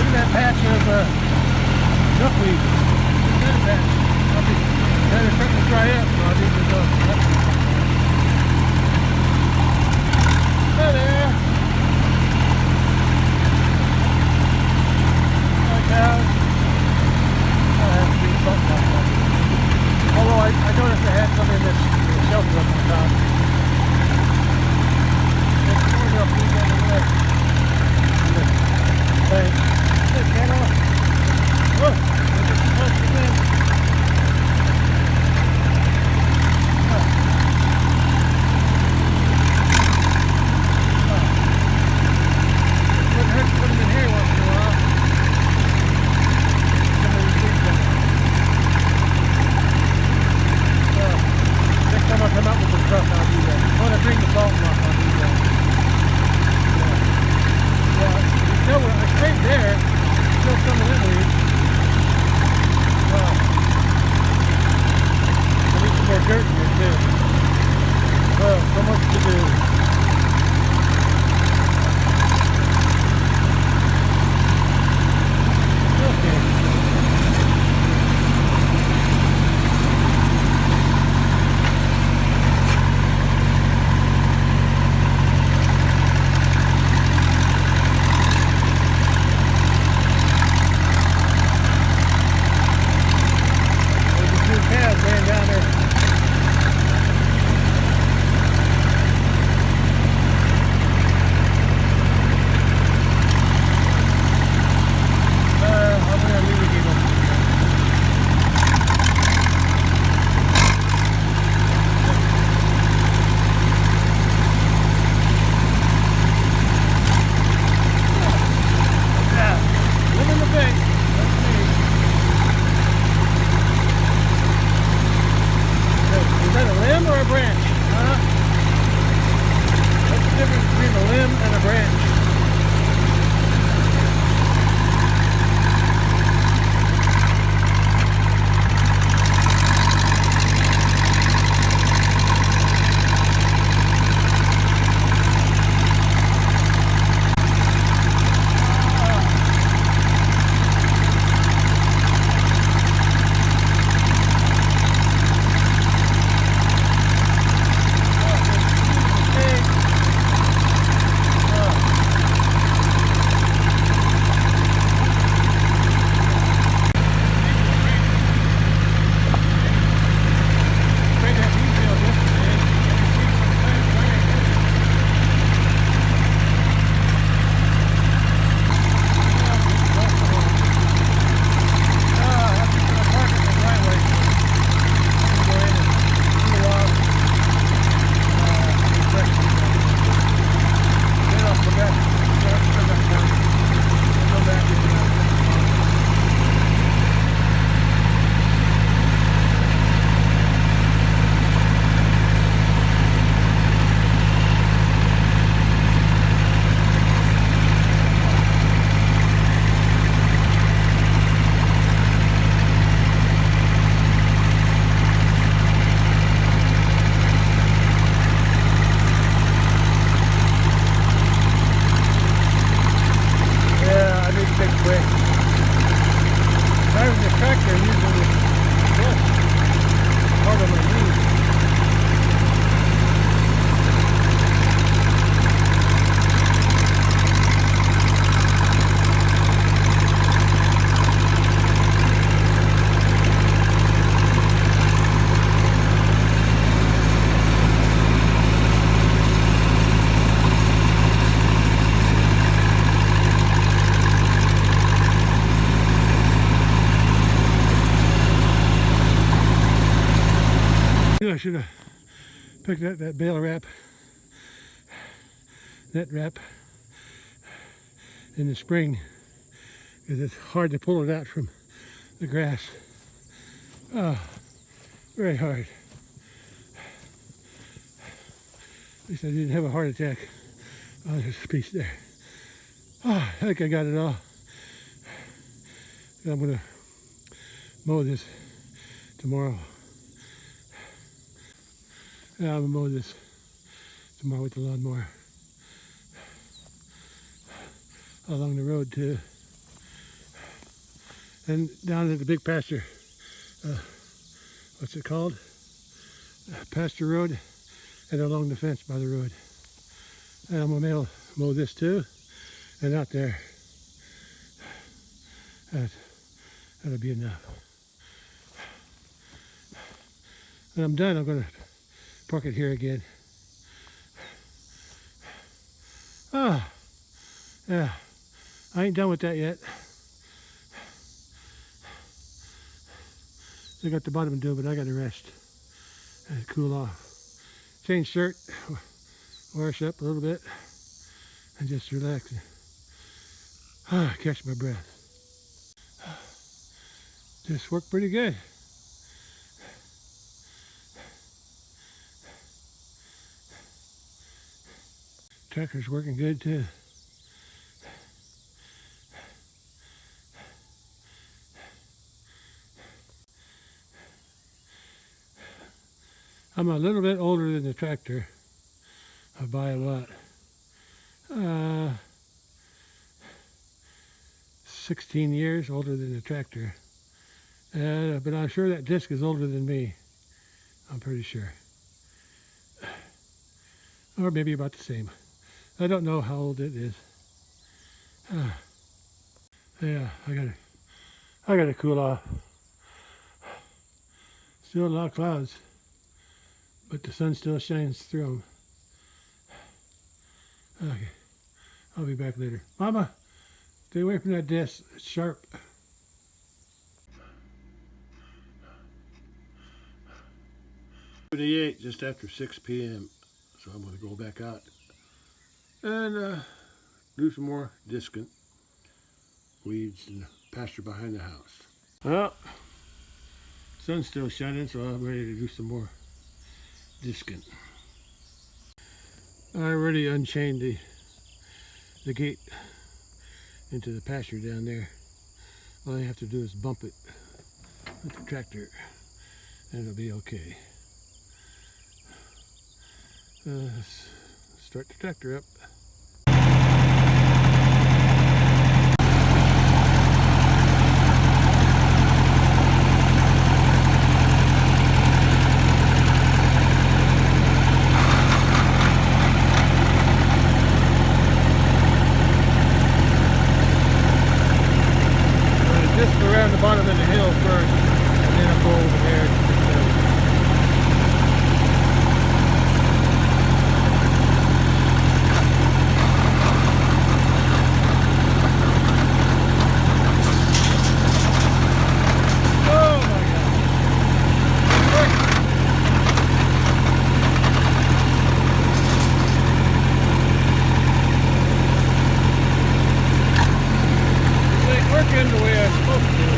B: Look at that patch of duckweed. Look at that patch. They're starting to dry up, so I'll need to go. Hi there. Hi, cows. I'll have to do something like that. Although I noticed I had some in this shelter up on top. There's some more milk weeds over there. Thanks. Hey, cattle. Look, look at some folks again. Wouldn't hurt to put them in here once in a while. Some of these weeds down. Next time I come out with the truck, I'll do that. When I bring the salt rock, I'll do that. Yeah, I stayed there. Still some of them weeds. I need some more dirt in here too. Well, so much to do. Okay. I should have picked up that bale wrap, that wrap in the spring, because it's hard to pull it out from the grass. Oh, very hard. At least I didn't have a heart attack. Oh, there's a piece there. Oh, I think I got it all. I'm gonna mow this tomorrow. Yeah, I'm gonna mow this tomorrow with the lawnmower. Along the road too. And down at the big pasture, what's it called? Pasture road, and along the fence by the road. And I'm gonna mow this too, and out there. That'll be enough. When I'm done, I'm gonna park it here again. Ah, yeah, I ain't done with that yet. Still got the bottom to do, but I gotta rest and cool off. Change shirt, wash up a little bit, and just relax. Catch my breath. This worked pretty good. Tractor's working good too. I'm a little bit older than the tractor by a lot. 16 years older than the tractor. But I'm sure that disc is older than me. I'm pretty sure. Or maybe about the same. I don't know how old it is. Yeah, I gotta cool off. Still a lot of clouds, but the sun still shines through them. Okay, I'll be back later. Mama, stay away from that disc. It's sharp. 78, just after 6 p.m. So I'm going to go back out and do some more discing, weeds and pasture behind the house. Well, sun's still shining, so I'm ready to do some more discing. I already unchained the gate into the pasture down there. All I have to do is bump it with the tractor and it'll be okay. Let's start the tractor up. Just around the bottom of the hill first, and then I'll go over there. The way I'm supposed to.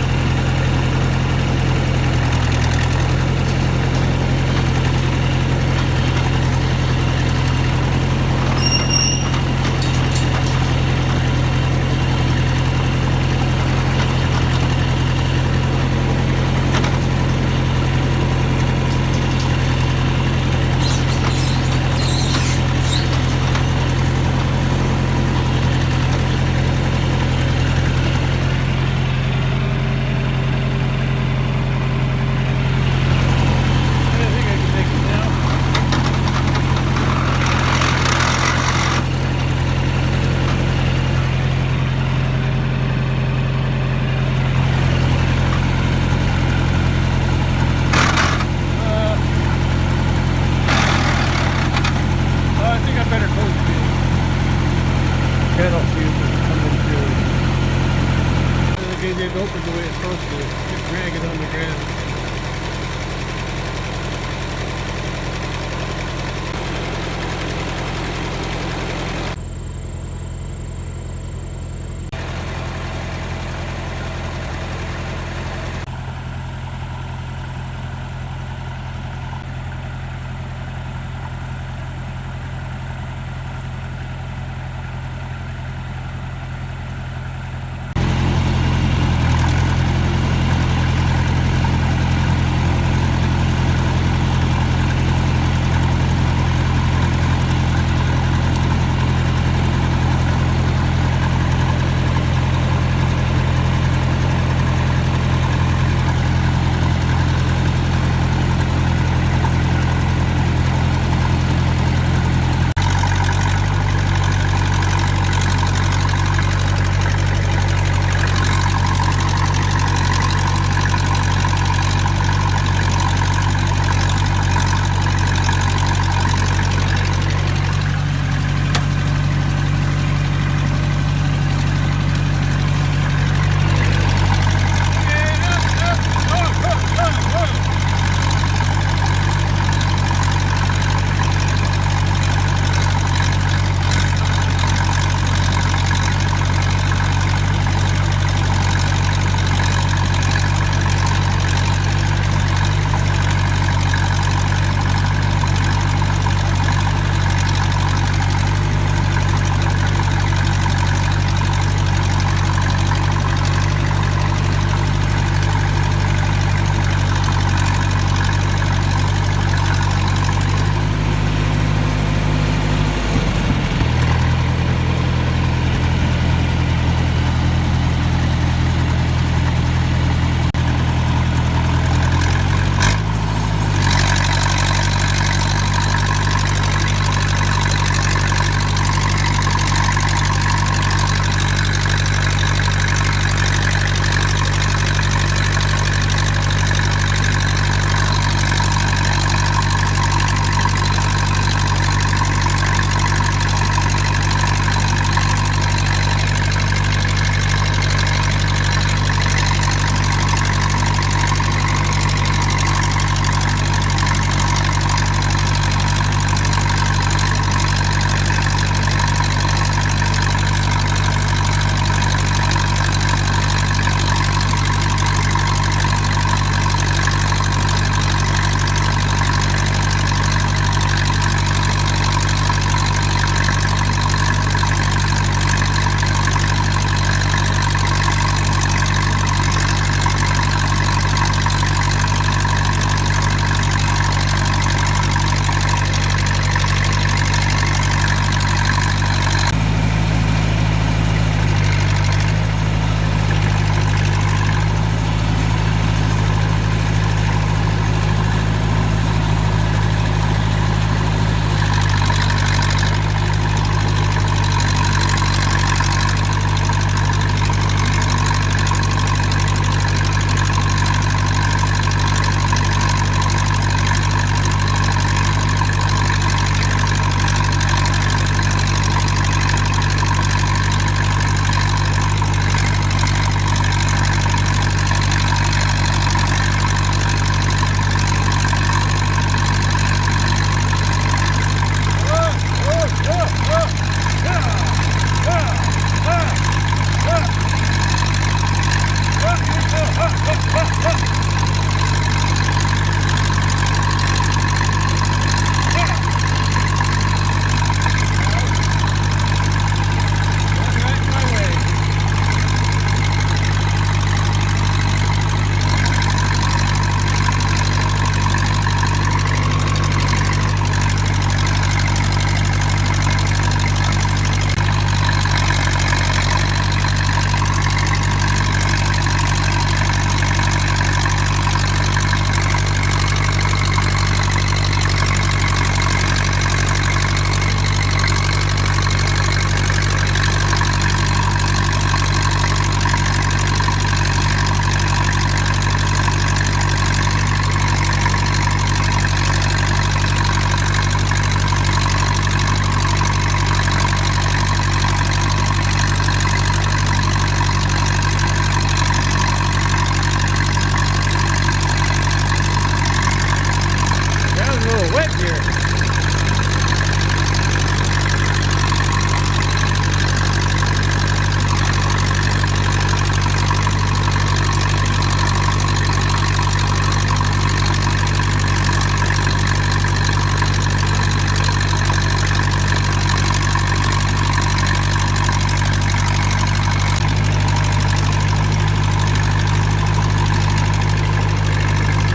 B: It didn't open the way it's supposed to. Just drag it on the ground. get wet here.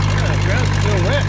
B: Yeah, the ground's still wet.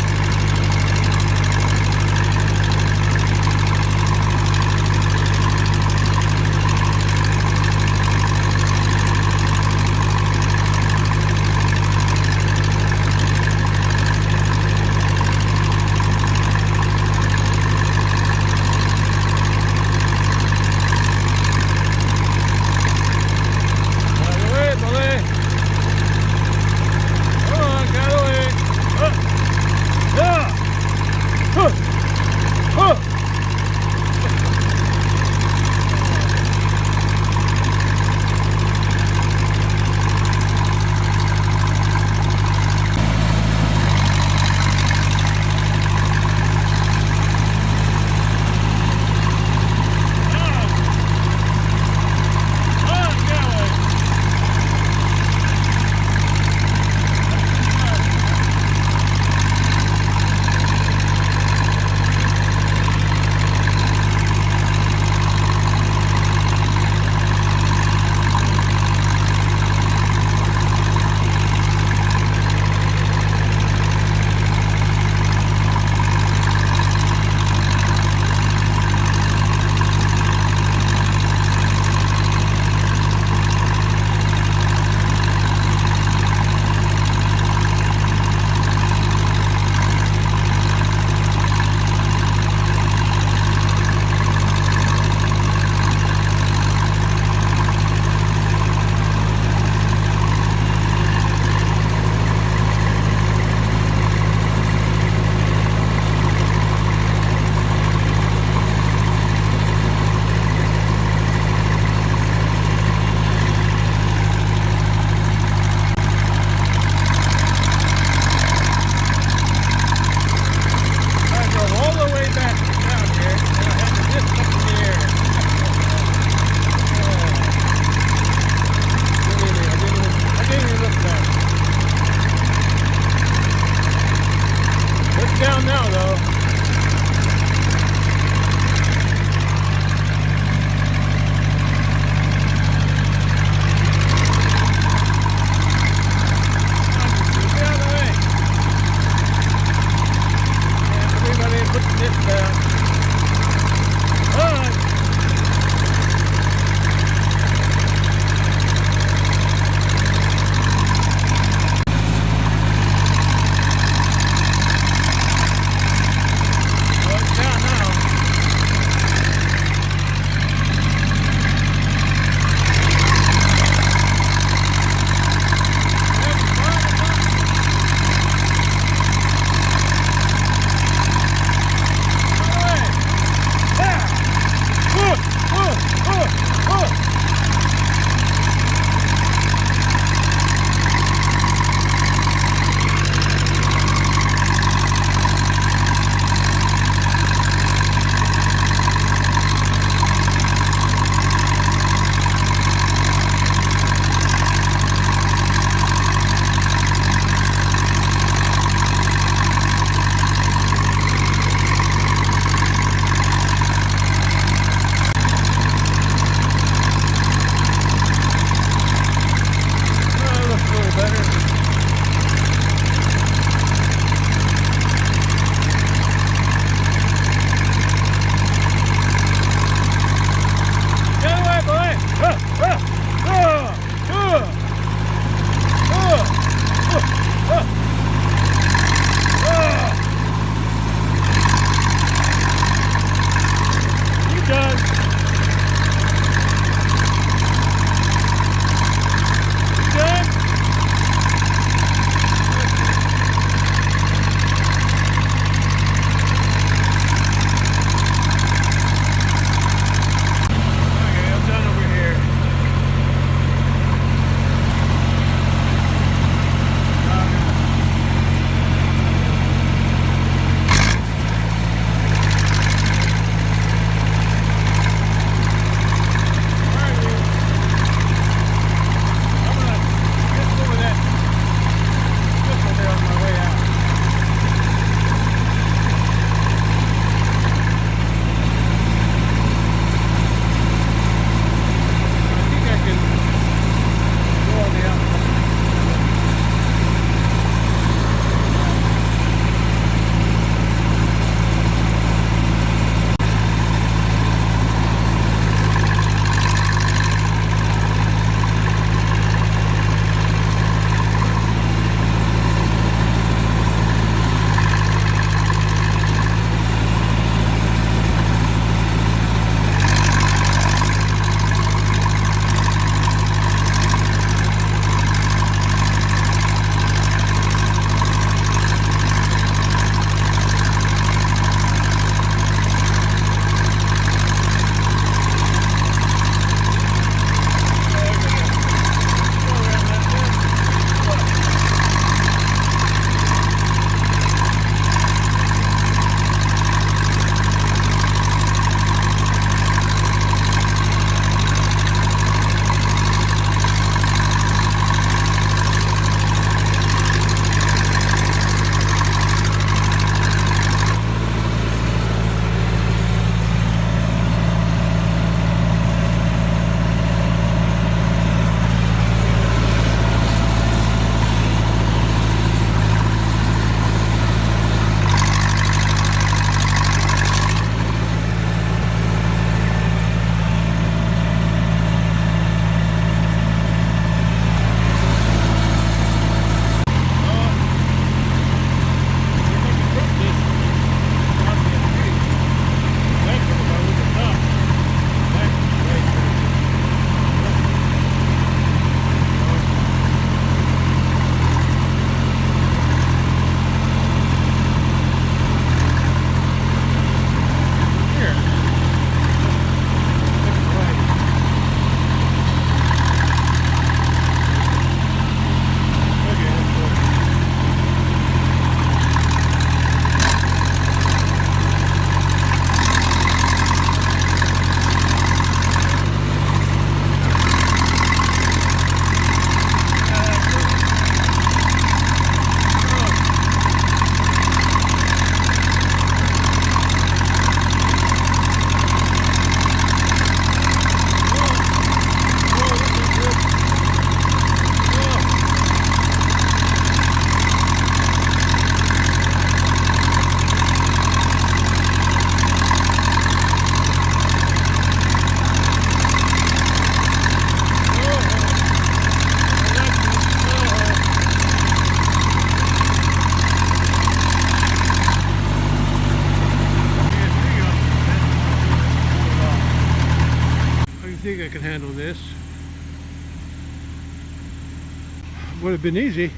A: would have been easy,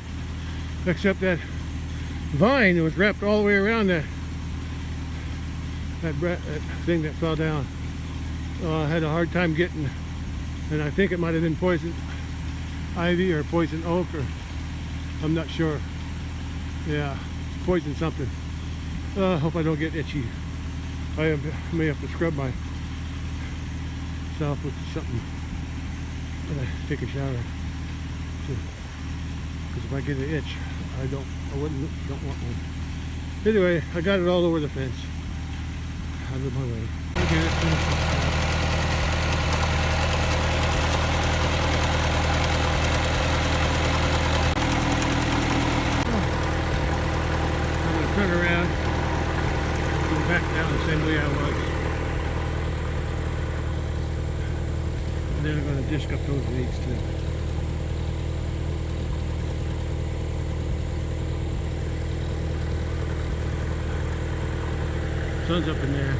A: except that vine was wrapped all the way around that thing that fell down. I had a hard time getting, and I think it might have been poison ivy or poison oak, or I'm not sure. Yeah, poison something. Hope I don't get itchy. I may have to scrub myself with something when I take a shower, because if I get an itch, I don't want one. Anyway, I got it all over the fence, out of my way. Okay, let's finish this. I'm going to turn around, go back down the same way I was, and then I'm going to disc up those weeds too. Sun's up in there.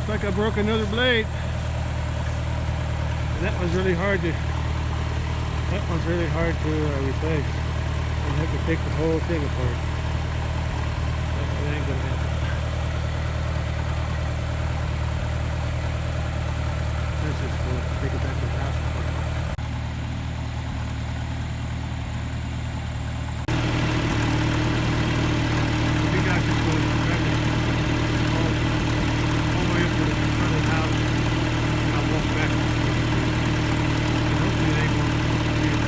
B: like I broke another blade. And that one's really hard to replace. I have to take the whole thing apart. That ain't gonna happen. That's just cool. Take it back to the house before. We got this one all the way up to the front of the house, and I'll walk back. And hopefully they won't see it.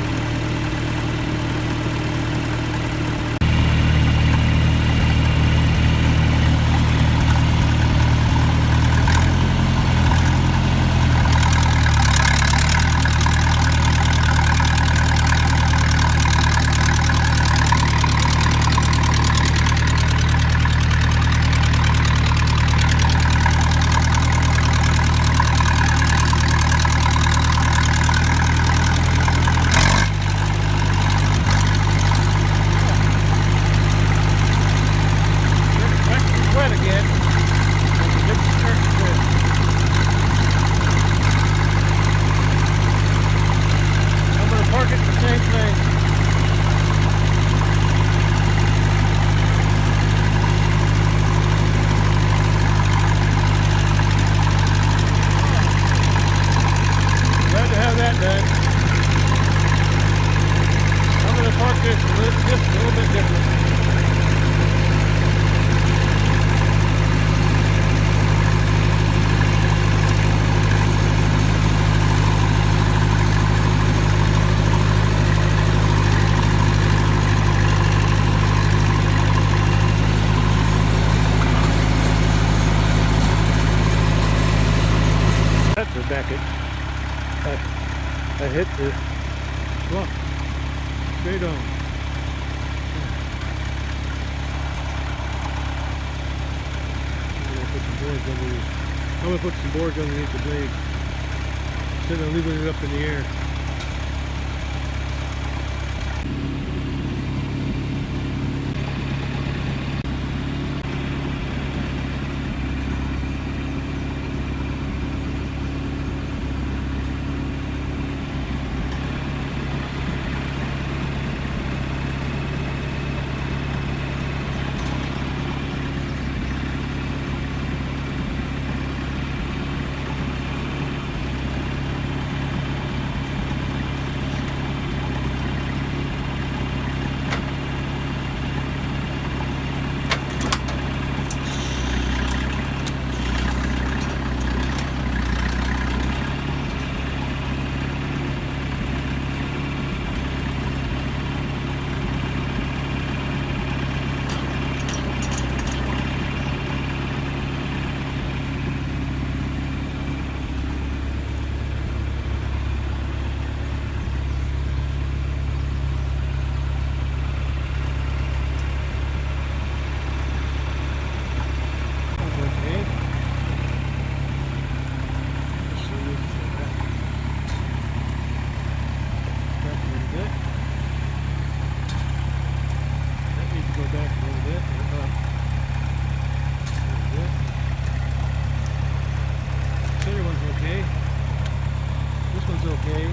B: Just a little bit different. That's the back. I hit the block straight on. I'm going to put some boards underneath the blade instead of leaving it up in the air. Okay.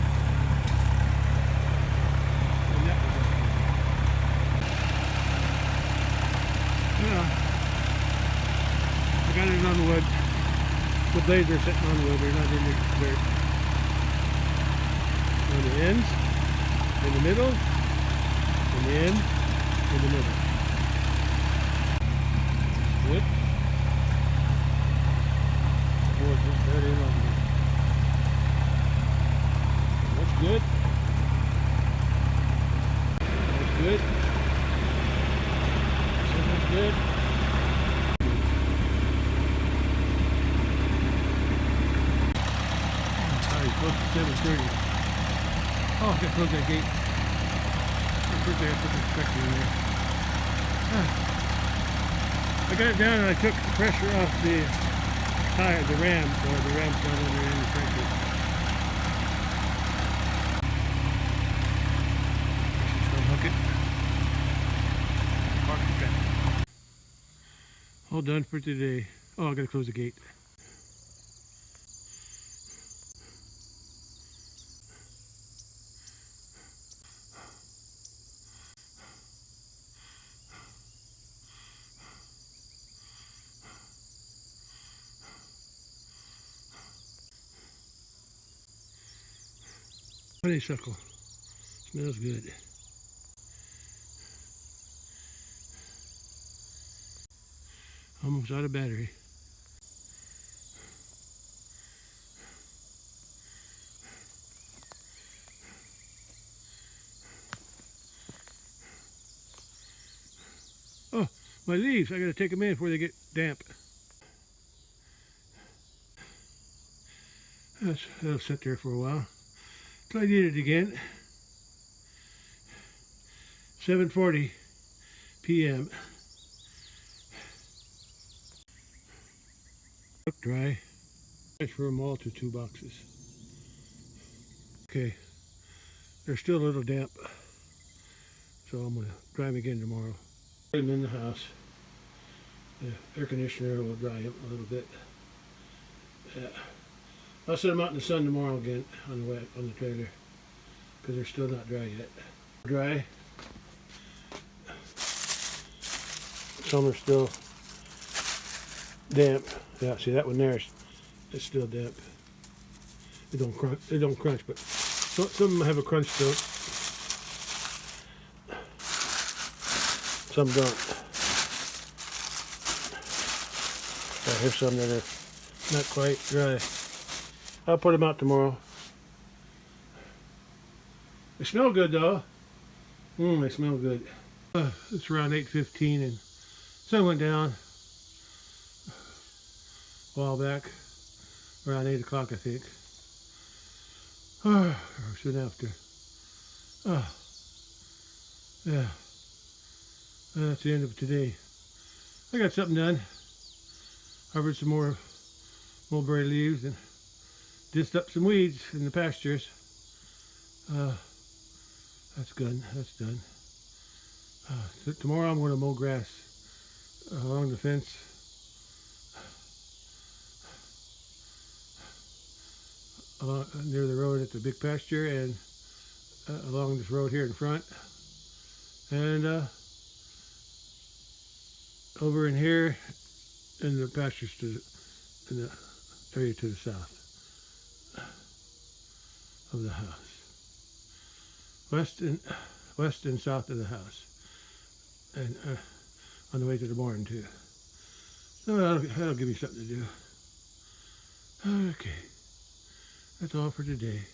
B: And that was okay. Yeah. I got it on wood. The blades are sitting on wood, they're not in the dirt. On the ends, in the middle, and the end, in the middle. Good. Board just right in on there. That's good. That's good. Something's good. Alright, close to 7:30. Oh, I gotta close that gate. First I have to put the inspector in there. I got it down and I took the pressure off the tire, the ram, so the ram's not under any pressure. Unhook it. Park it back. All done for today. Oh, I gotta close the gate.
A: Honeysuckle. Smells good. Almost out of battery. Oh, my leaves. I gotta take them in before they get damp. That'll sit there for a while. Till I need it again. 7:40 p.m. Look dry. Transfer them all to 2 boxes. Okay, they're still a little damp, so I'm gonna dry them again tomorrow. Put them in the house. The air conditioner will dry them a little bit. Yeah. I'll set them out in the sun tomorrow again on the trailer because they're still not dry yet. Dry. Some are still damp. Yeah, see that one there is still damp. They don't crunch. They don't crunch, but some of them have a crunch to it. Some don't. Here's some that are not quite dry. I'll put them out tomorrow. They smell good though. They smell good. It's around 8:15 and sun went down a while back, around 8 o'clock I think. Or soon after. Yeah. That's the end of today. I got something done. Harvested some more mulberry leaves and dished up some weeds in the pastures. That's good. That's done. So tomorrow I'm going to mow grass along the fence. Near the road at the big pasture and along this road here in front. And over in here in the pastures in the area to the south of the house. West and south of the house. And on the way to the barn too. So that'll give me something to do. Okay. That's all for today.